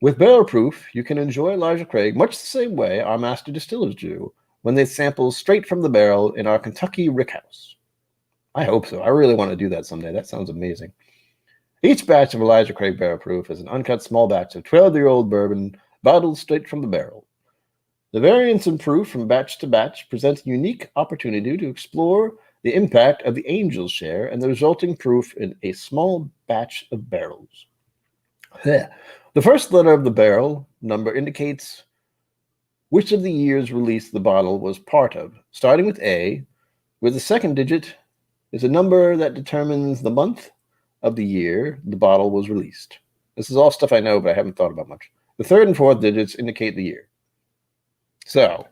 With barrel proof, you can enjoy Elijah Craig much the same way our master distillers do when they sample straight from the barrel in our Kentucky rickhouse. I hope so. I really want to do that someday. That sounds amazing. Each batch of Elijah Craig Barrel Proof is an uncut small batch of 12-year-old bourbon bottled straight from the barrel. The variance in proof from batch to batch presents a unique opportunity to explore the impact of the Angel's share and the resulting proof in a small batch of barrels. The first letter of the barrel number indicates which of the year's release the bottle was part of, starting with A, where the second digit is a number that determines the month of the year the bottle was released. This is all stuff I know, but I haven't thought about much. The third and fourth digits indicate the year. So,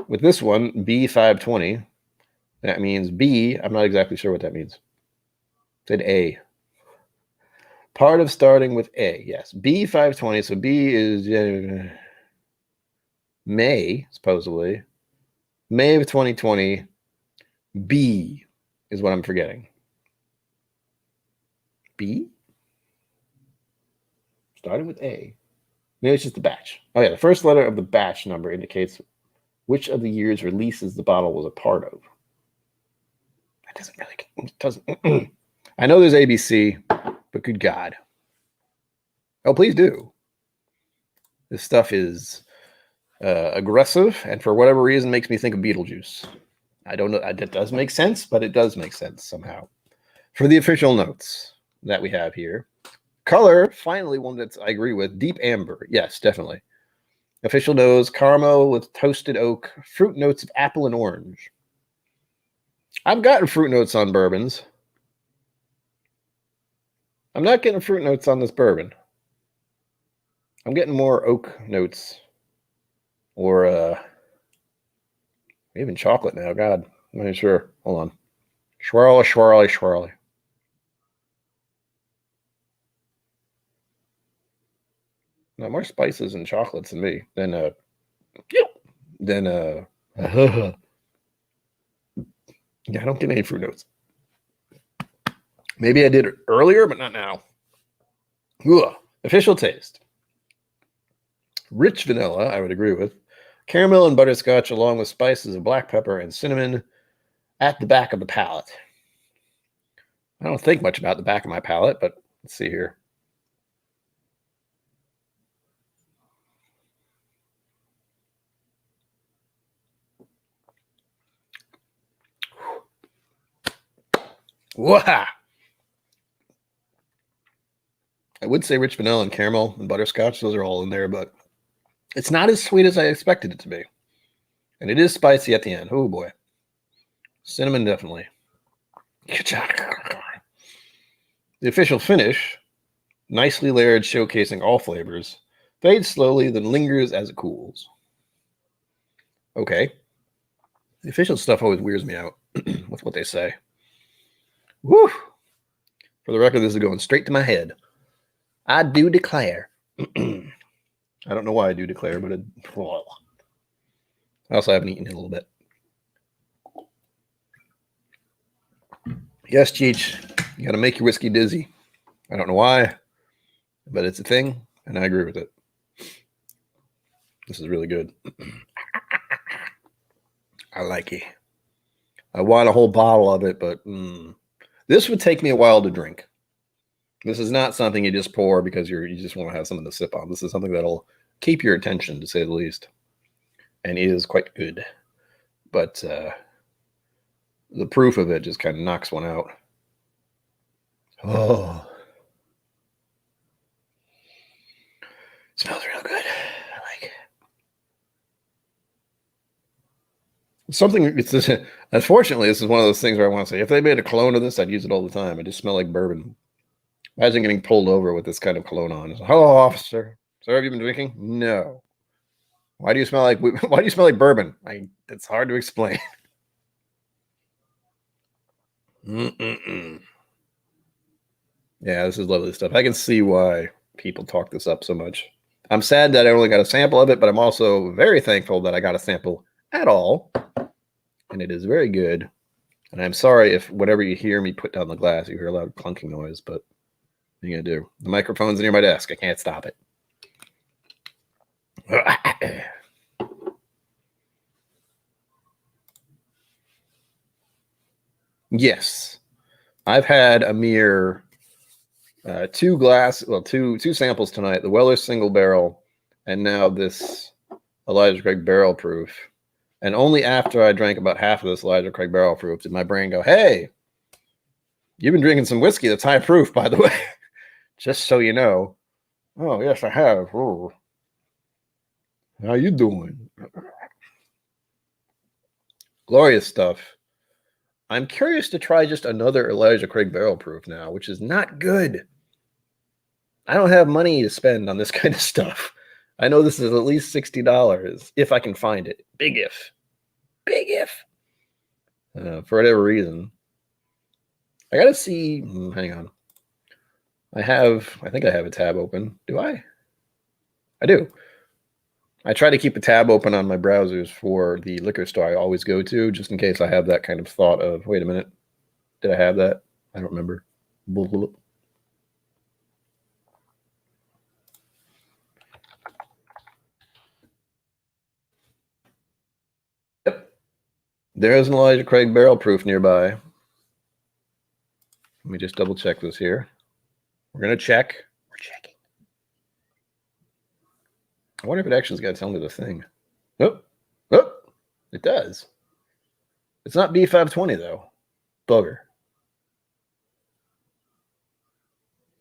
with this one, B520, that means B, I'm not exactly sure what that means. Said A. Part of starting with A, yes. B520, so B is May, supposedly. May of 2020. B is what I'm forgetting. B? Starting with A. Maybe it's just the batch. Oh, yeah, the first letter of the batch number indicates which of the year's releases the bottle was a part of. That doesn't really... It doesn't... I know there's ABC, but good God. Oh, please do. This stuff is aggressive, and for whatever reason makes me think of Beetlejuice. I don't know. That does make sense, but it does make sense somehow. For the official notes that we have here. Color, finally one that I agree with. Deep amber. Yes, definitely. Official nose, caramel with toasted oak. Fruit notes of apple and orange. I've gotten fruit notes on bourbons. I'm not getting fruit notes on this bourbon. I'm getting more oak notes. Or even chocolate now. God, I'm not sure. Hold on. Swirly, swirly, swirly. Not more spices and chocolates than me. Yeah, I don't get any fruit notes. Maybe I did it earlier, but not now. Ugh. Official taste. Rich vanilla, I would agree with. Caramel and butterscotch along with spices of black pepper and cinnamon at the back of the palate. I don't think much about the back of my palate, but let's see here. Wow. I would say rich vanilla and caramel and butterscotch. Those are all in there, but it's not as sweet as I expected it to be. And it is spicy at the end. Oh, boy. Cinnamon, definitely. The official finish, nicely layered, showcasing all flavors, fades slowly, then lingers as it cools. Okay. The official stuff always weirds me out with what they say. Woo! For the record, this is going straight to my head. I do declare. I don't know why I do declare, but I also haven't eaten in a little bit. Yes, Cheech, you got to make your whiskey dizzy. I don't know why, but it's a thing, and I agree with it. This is really good. I like it. I want a whole bottle of it, but this would take me a while to drink. This is not something you just pour because you just want to have something to sip on. This is something that'll keep your attention, to say the least, and it is quite good. But the proof of it just kind of knocks one out. Oh, it smells real good. I like it. Unfortunately, this is one of those things where I want to say, if they made a clone of this, I'd use it all the time. I just smell like bourbon. Imagine getting pulled over with this kind of cologne on. Hello, officer. Sir, have you been drinking? No. Why do you smell like bourbon? It's hard to explain. Yeah, this is lovely stuff. I can see why people talk this up so much. I'm sad that I only got a sample of it, but I'm also very thankful that I got a sample at all. And it is very good. And I'm sorry if whatever you hear me put down the glass, you hear a loud clunking noise, but what are you going to do? The microphone's near my desk. I can't stop it. Yes. I've had a mere two samples tonight, the Weller single barrel, and now this Elijah Craig barrel proof. And only after I drank about half of this Elijah Craig barrel proof did my brain go, hey, you've been drinking some whiskey that's high proof, by the way. Just so you know. Oh, yes, I have. Oh. How you doing? Glorious stuff. I'm curious to try just another Elijah Craig barrel proof now, which is not good. I don't have money to spend on this kind of stuff. I know this is at least $60 if I can find it. Big if. Big if. For whatever reason. I got to see. Hang on. I think I have a tab open. Do I? I do. I try to keep a tab open on my browsers for the liquor store I always go to, just in case I have that kind of thought of, wait a minute, did I have that? I don't remember. Yep. There's an Elijah Craig barrel proof nearby. Let me just double check this here. We're going to check. We're checking. I wonder if it actually is going to tell me the thing. Oh, it does. It's not B520, though. Bugger.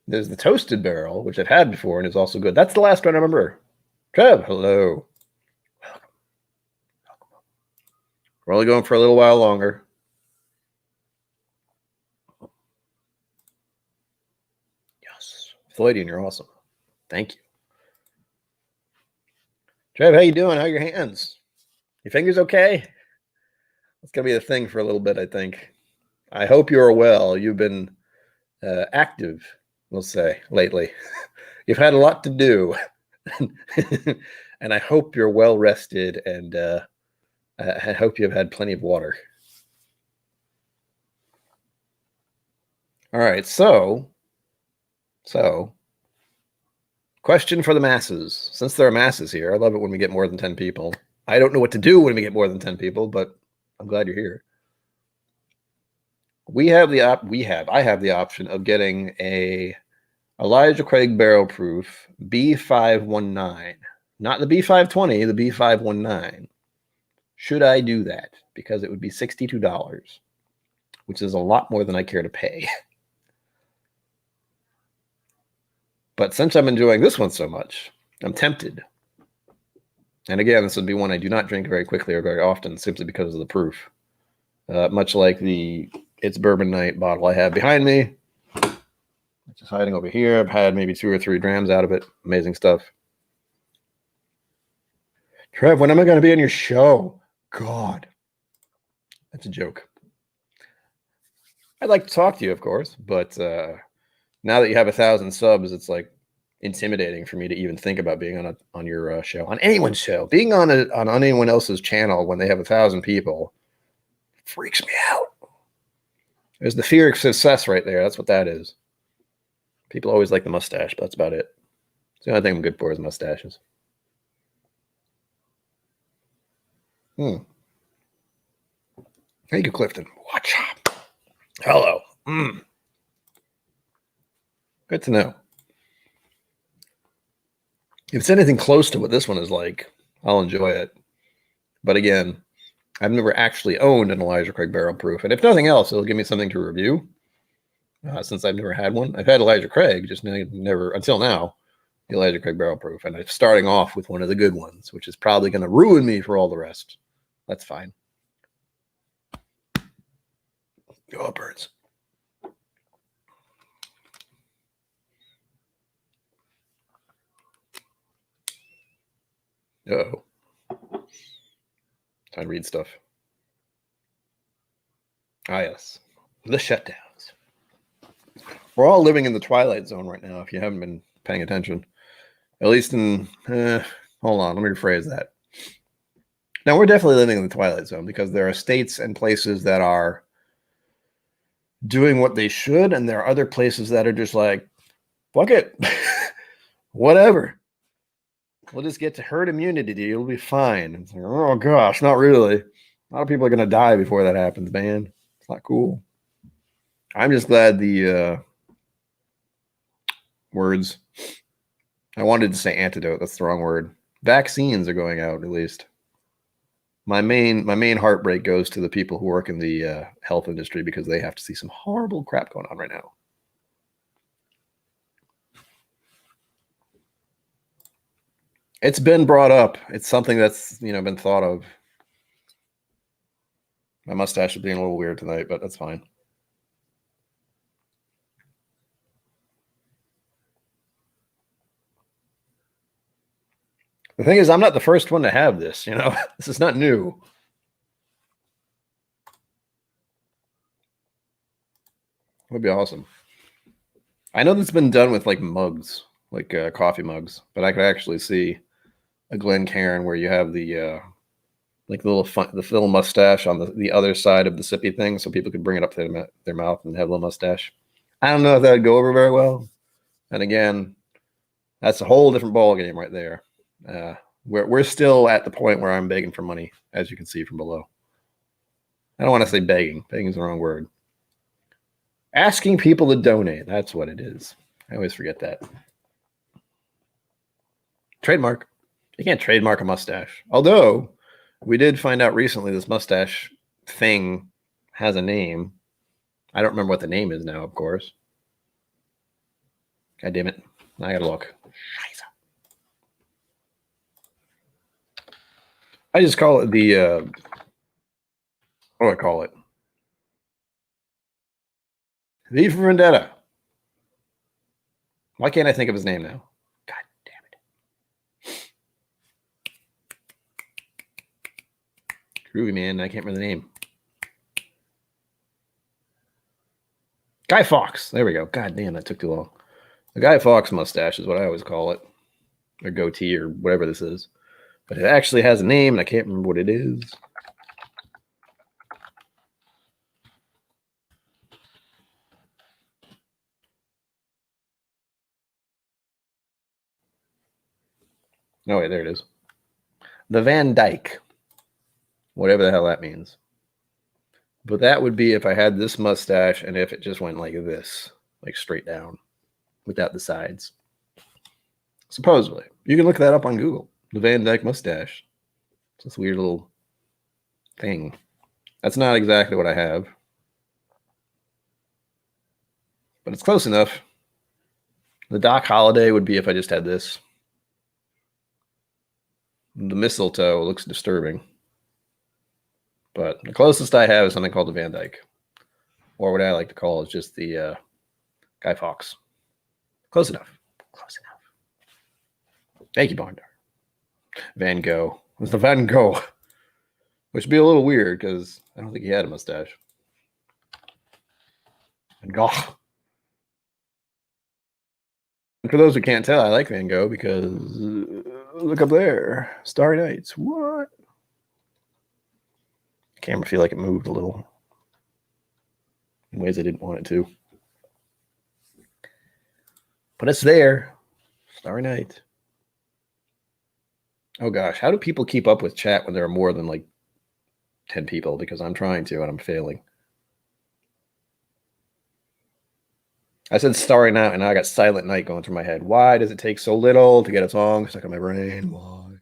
There's the toasted barrel, which I've had before and is also good. That's the last one I remember. Trev, hello. Welcome. We're only going for a little while longer. Yes. Floydian, you're awesome. Thank you. Trev, how you doing? How are your hands? Your fingers okay? That's going to be a thing for a little bit, I think. I hope you're well. You've been active, we'll say, lately. You've had a lot to do. And I hope you're well rested, and I hope you've had plenty of water. All right, so question for the masses. Since there are masses here, I love it when we get more than 10 people. I don't know what to do when we get more than 10 people, but I'm glad you're here. I have the option of getting a Elijah Craig barrel proof B519, not the B520, the B519. Should I do that? Because it would be $62, which is a lot more than I care to pay. But since I'm enjoying this one so much, I'm tempted. And again, this would be one I do not drink very quickly or very often, simply because of the proof. Much like the It's Bourbon Night bottle I have behind me, which is hiding over here. I've had maybe 2 or 3 drams out of it. Amazing stuff. Trev, when am I going to be on your show? God. That's a joke. I'd like to talk to you, of course, but now that you have 1,000 subs, it's like intimidating for me to even think about being on your show, on anyone's show. Being on anyone else's channel when they have 1,000 people freaks me out. There's the fear of success right there. That's what that is. People always like the mustache, but that's about it. It's the only thing I'm good for is mustaches. Thank you, Clifton. Watch out. Hello. Good to know. If it's anything close to what this one is like, I'll enjoy it. But again, I've never actually owned an Elijah Craig barrel proof. And if nothing else, it'll give me something to review. Since I've never had one. I've had Elijah Craig, just never, until now, the Elijah Craig barrel proof. And I'm starting off with one of the good ones, which is probably going to ruin me for all the rest. That's fine. Oh, birds. Uh-oh. Time to read stuff. Ah, yes. The shutdowns. We're all living in the twilight zone right now, if you haven't been paying attention. At least in, hold on, let me rephrase that. Now, we're definitely living in the twilight zone because there are states and places that are doing what they should, and there are other places that are just like, fuck it, whatever. We'll just get to herd immunity. It'll be fine. It's like, oh gosh, not really. A lot of people are gonna die before that happens, man. It's not cool. I'm just glad the words. I wanted to say antidote. That's the wrong word. Vaccines are going out, at least. My main heartbreak goes to the people who work in the health industry because they have to see some horrible crap going on right now. It's been brought up. It's something that's been thought of. My mustache is being a little weird tonight, but that's fine. The thing is, I'm not the first one to have this. This is not new. It would be awesome. I know that's been done with like mugs, like coffee mugs, but I could actually see a Glencairn where you have the like the little mustache on the other side of the sippy thing, so people could bring it up to their mouth and have a little mustache. I don't know if that would go over very well. And again, that's a whole different ball game right there. We're still at the point where I'm begging for money, as you can see from below. I don't want to say begging. Begging is the wrong word. Asking people to donate. That's what it is. I always forget that. Trademark. You can't trademark a mustache. Although we did find out recently this mustache thing has a name. I don't remember what the name is now, of course. God damn it. I gotta look. I just call it the what do I call it? V for Vendetta. Why can't I think of his name now? God damn it. Groovy, man. I can't remember the name. Guy Fawkes. There we go. God damn, that took too long. The Guy Fawkes mustache is what I always call it. Or goatee or whatever this is. But it actually has a name, and I can't remember what it is. Oh, wait, there it is. The Van Dyke. Whatever the hell that means. But that would be if I had this mustache and if it just went like this, like straight down, without the sides. Supposedly. You can look that up on Google. The Van Dyke mustache. It's this weird little thing. That's not exactly what I have. But it's close enough. The Doc Holliday would be if I just had this. The mistletoe looks disturbing. But the closest I have is something called the Van Dyke. Or what I like to call is just the Guy Fawkes. Close enough. Close enough. Thank you, Bondar. Van Gogh. It's the Van Gogh. Which would be a little weird because I don't think he had a mustache. Van Gogh. And for those who can't tell, I like Van Gogh because look up there. Starry Nights. What? The camera feel like it moved a little in ways I didn't want it to. But it's there. Starry Night. Oh gosh, how do people keep up with chat when there are more than like 10 people? Because I'm trying to and I'm failing. I said Starry Night and now I got Silent Night going through my head. Why does it take so little to get a song stuck in my brain? Why?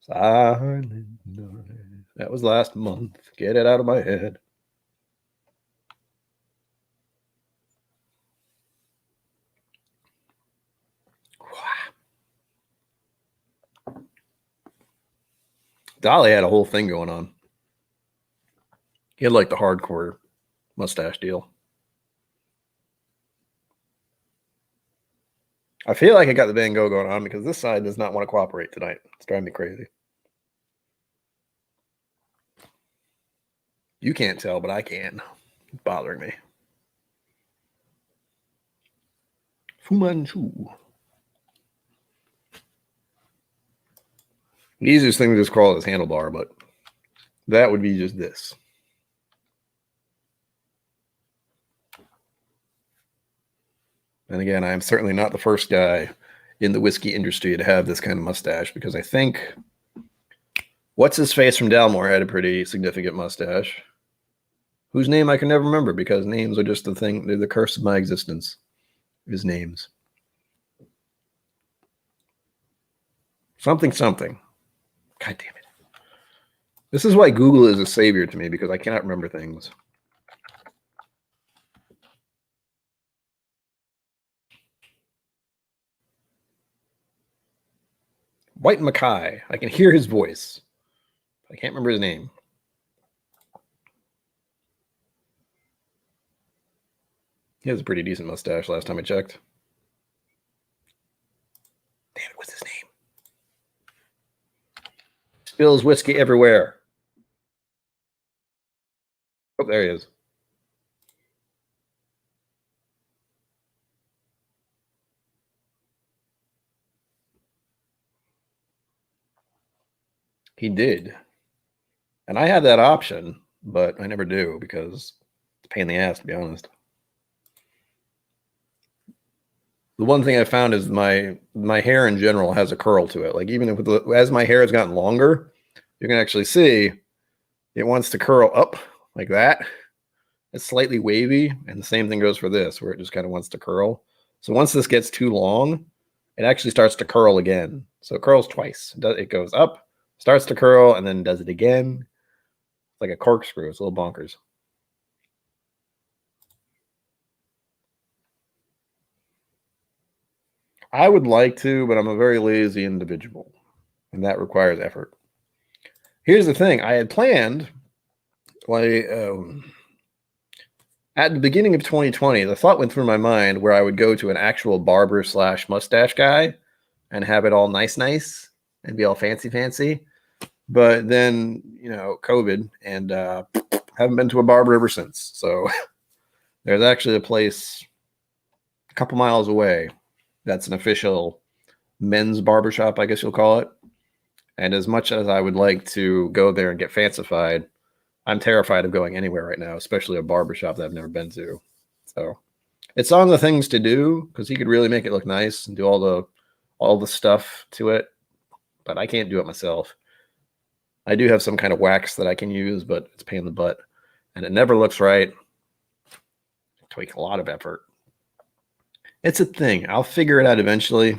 Silent Night. That was last month. Get it out of my head. Dolly had a whole thing going on. He had like the hardcore mustache deal. I feel like I got the Van Gogh going on because this side does not want to cooperate tonight. It's driving me crazy. You can't tell, but I can. It's bothering me. Fu Manchu. The easiest thing to just call it is handlebar, but that would be just this. And again, I'm certainly not the first guy in the whiskey industry to have this kind of mustache, because I think what's his face from Dalmore had a pretty significant mustache, whose name I can never remember, because names are just the thing, they're the curse of my existence, is names. Something. God damn it. This is why Google is a savior to me, because I cannot remember things. White Mackay. I can hear his voice. I can't remember his name. He has a pretty decent mustache last time I checked. Damn it, what's his name? Spills whiskey everywhere. Oh, there he is. He did. And I had that option, but I never do, because it's a pain in the ass, to be honest. The one thing I found is my hair in general has a curl to it. Like, even if as my hair has gotten longer, you can actually see it wants to curl up like that. It's slightly wavy, and the same thing goes for this, where it just kind of wants to curl. So once this gets too long, it actually starts to curl again. So it curls twice. It goes up, starts to curl, and then does it again. It's like a corkscrew. It's a little bonkers. I would like to, but I'm a very lazy individual, and that requires effort. Here's the thing. I had planned, like, at the beginning of 2020, the thought went through my mind where I would go to an actual barber / mustache guy and have it all nice and be all fancy. But then, COVID, and haven't been to a barber ever since. So there's actually a place a couple miles away that's an official men's barbershop, I guess you'll call it. And as much as I would like to go there and get fancified, I'm terrified of going anywhere right now, especially a barbershop that I've never been to. So it's on the things to do, because he could really make it look nice and do all the stuff to it, but I can't do it myself. I do have some kind of wax that I can use, but it's a pain in the butt, and it never looks right. It takes a lot of effort. It's a thing. I'll figure it out eventually.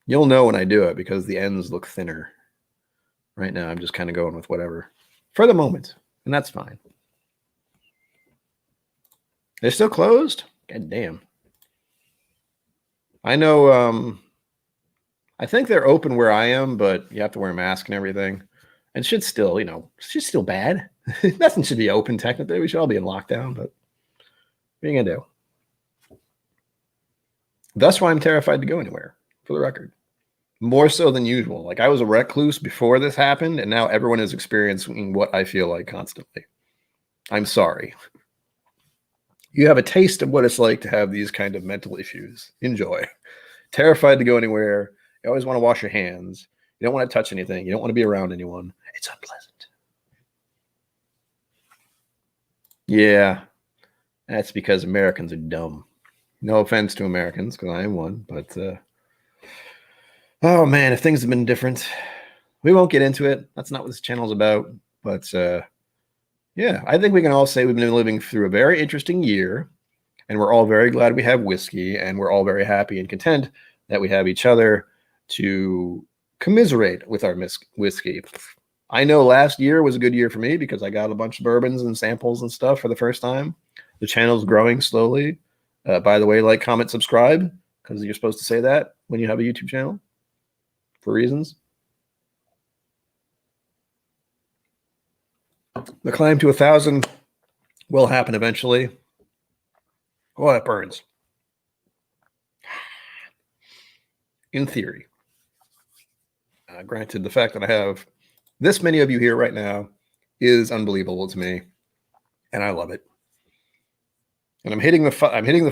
You'll know when I do it, because the ends look thinner. Right now, I'm just kind of going with whatever for the moment, and that's fine. They're still closed? God damn. I know, I think they're open where I am, but you have to wear a mask and everything. And shit's still, it's still bad. Nothing should be open technically. We should all be in lockdown, but what are you gonna do? That's why I'm terrified to go anywhere, for the record. More so than usual. Like, I was a recluse before this happened, and now everyone is experiencing what I feel like constantly. I'm sorry. You have a taste of what it's like to have these kind of mental issues. Enjoy. Terrified to go anywhere. You always want to wash your hands. You don't want to touch anything. You don't want to be around anyone. It's unpleasant. Yeah. That's because Americans are dumb. No offense to Americans, because I am one, but oh man, if things have been different, we won't get into it. That's not what this channel is about. But yeah, I think we can all say we've been living through a very interesting year, and we're all very glad we have whiskey, and we're all very happy and content that we have each other to commiserate with our whiskey. I know last year was a good year for me, because I got a bunch of bourbons and samples and stuff for the first time. The channel's growing slowly. By the way, like, comment, subscribe, because you're supposed to say that when you have a YouTube channel for reasons. The climb to 1,000 will happen eventually. Oh, that burns. In theory. Granted, the fact that I have this many of you here right now is unbelievable to me, and I love it. And I'm hitting the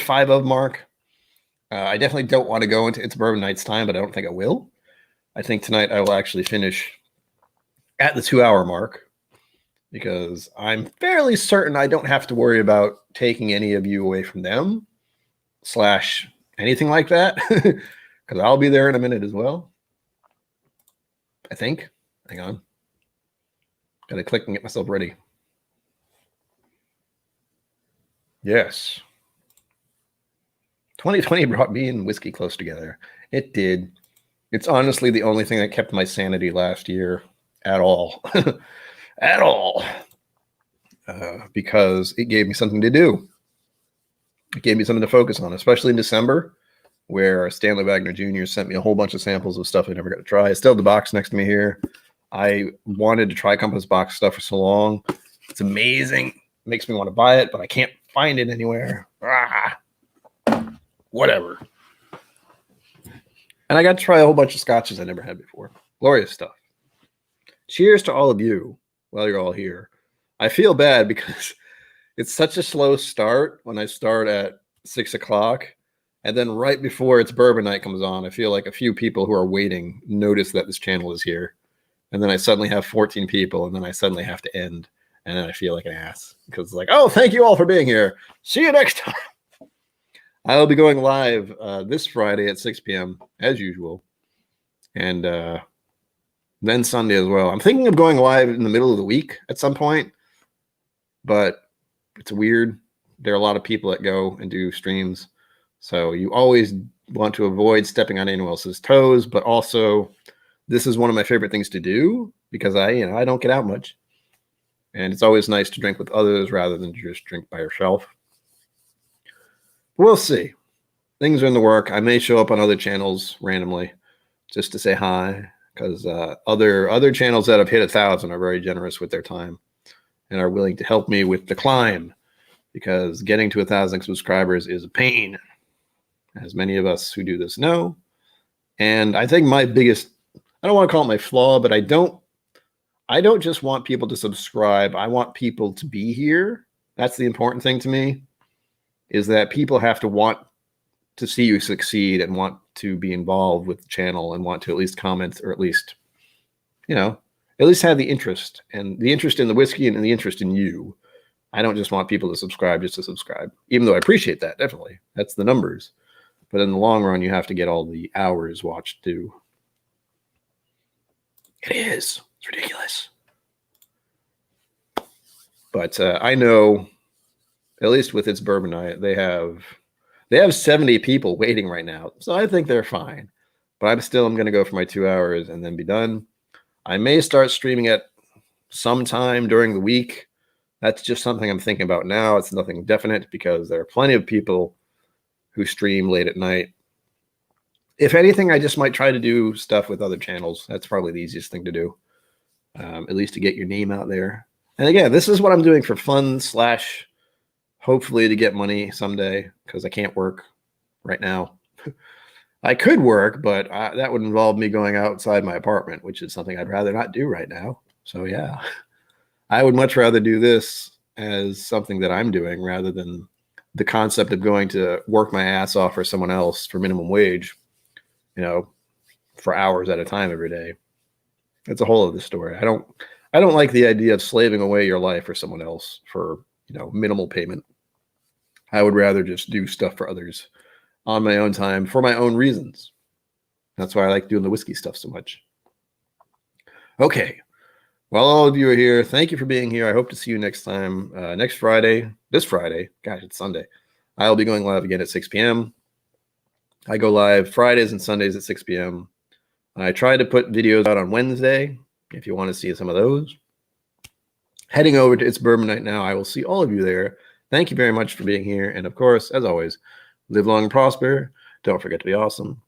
5 of mark. I definitely don't want to go into It's Bourbon Night's time, but I don't think I will. I think tonight I will actually finish at the 2-hour mark, because I'm fairly certain I don't have to worry about taking any of you away from them. / anything like that, because I'll be there in a minute as well. I think. Hang on. Gotta click and get myself ready. Yes. 2020 brought me and whiskey close together. It did. It's honestly the only thing that kept my sanity last year at all. At all. Because it gave me something to do. It gave me something to focus on, especially in December, where Stanley Wagner Jr. sent me a whole bunch of samples of stuff I never got to try. I still have the box next to me here. I wanted to try Compass Box stuff for so long. It's amazing. It makes me want to buy it, but I can't find it anywhere. Whatever. And I got to try a whole bunch of scotches I never had before. Glorious stuff. Cheers to all of you while you're all here. I feel bad because it's such a slow start when I start at 6 o'clock. And then right before it's bourbon night comes on, I feel like a few people who are waiting notice that this channel is here. And then I suddenly have 14 people, and then I suddenly have to end. And then I feel like an ass because it's like, oh, thank you all for being here. See you next time. I'll be going live this Friday at 6 p.m. as usual. And then Sunday as well. I'm thinking of going live in the middle of the week at some point. But it's weird. There are a lot of people that go and do streams. So you always want to avoid stepping on anyone else's toes. But also, this is one of my favorite things to do because I don't get out much. And it's always nice to drink with others rather than just drink by yourself. We'll see. Things are in the work. I may show up on other channels randomly just to say hi because other channels that have hit 1,000 are very generous with their time and are willing to help me with the climb because getting to 1,000 subscribers is a pain, as many of us who do this know. And I think my biggest, I don't want to call it my flaw, but I don't just want people to subscribe. I want people to be here. That's the important thing to me, is that people have to want to see you succeed and want to be involved with the channel and want to at least comment or at least, at least have the interest and the interest in the whiskey and the interest in you. I don't just want people to subscribe just to subscribe, even though I appreciate that, definitely. That's the numbers. But in the long run, you have to get all the hours watched too. It is. It's ridiculous. But I know, at least with its bourbon night, they have 70 people waiting right now. So I think they're fine. But I'm going to go for my 2 hours and then be done. I may start streaming at some time during the week. That's just something I'm thinking about now. It's nothing definite because there are plenty of people who stream late at night. If anything, I just might try to do stuff with other channels. That's probably the easiest thing to do, at least to get your name out there. And again, this is what I'm doing for fun / hopefully to get money someday because I can't work right now. I could work, but that would involve me going outside my apartment, which is something I'd rather not do right now. So yeah, I would much rather do this as something that I'm doing rather than the concept of going to work my ass off for someone else for minimum wage, for hours at a time every day. That's a whole other story. I don't like the idea of slaving away your life for someone else for, minimal payment. I would rather just do stuff for others on my own time for my own reasons. That's why I like doing the whiskey stuff so much. Okay. Well, all of you are here. Thank you for being here. I hope to see you next time. Next Friday, this Friday. Gosh, it's Sunday. I'll be going live again at 6 p.m. I go live Fridays and Sundays at 6 p.m. I try to put videos out on Wednesday if you want to see some of those. Heading over to It's Bourbon Night now. I will see all of you there. Thank you very much for being here. And of course, as always, live long and prosper. Don't forget to be awesome.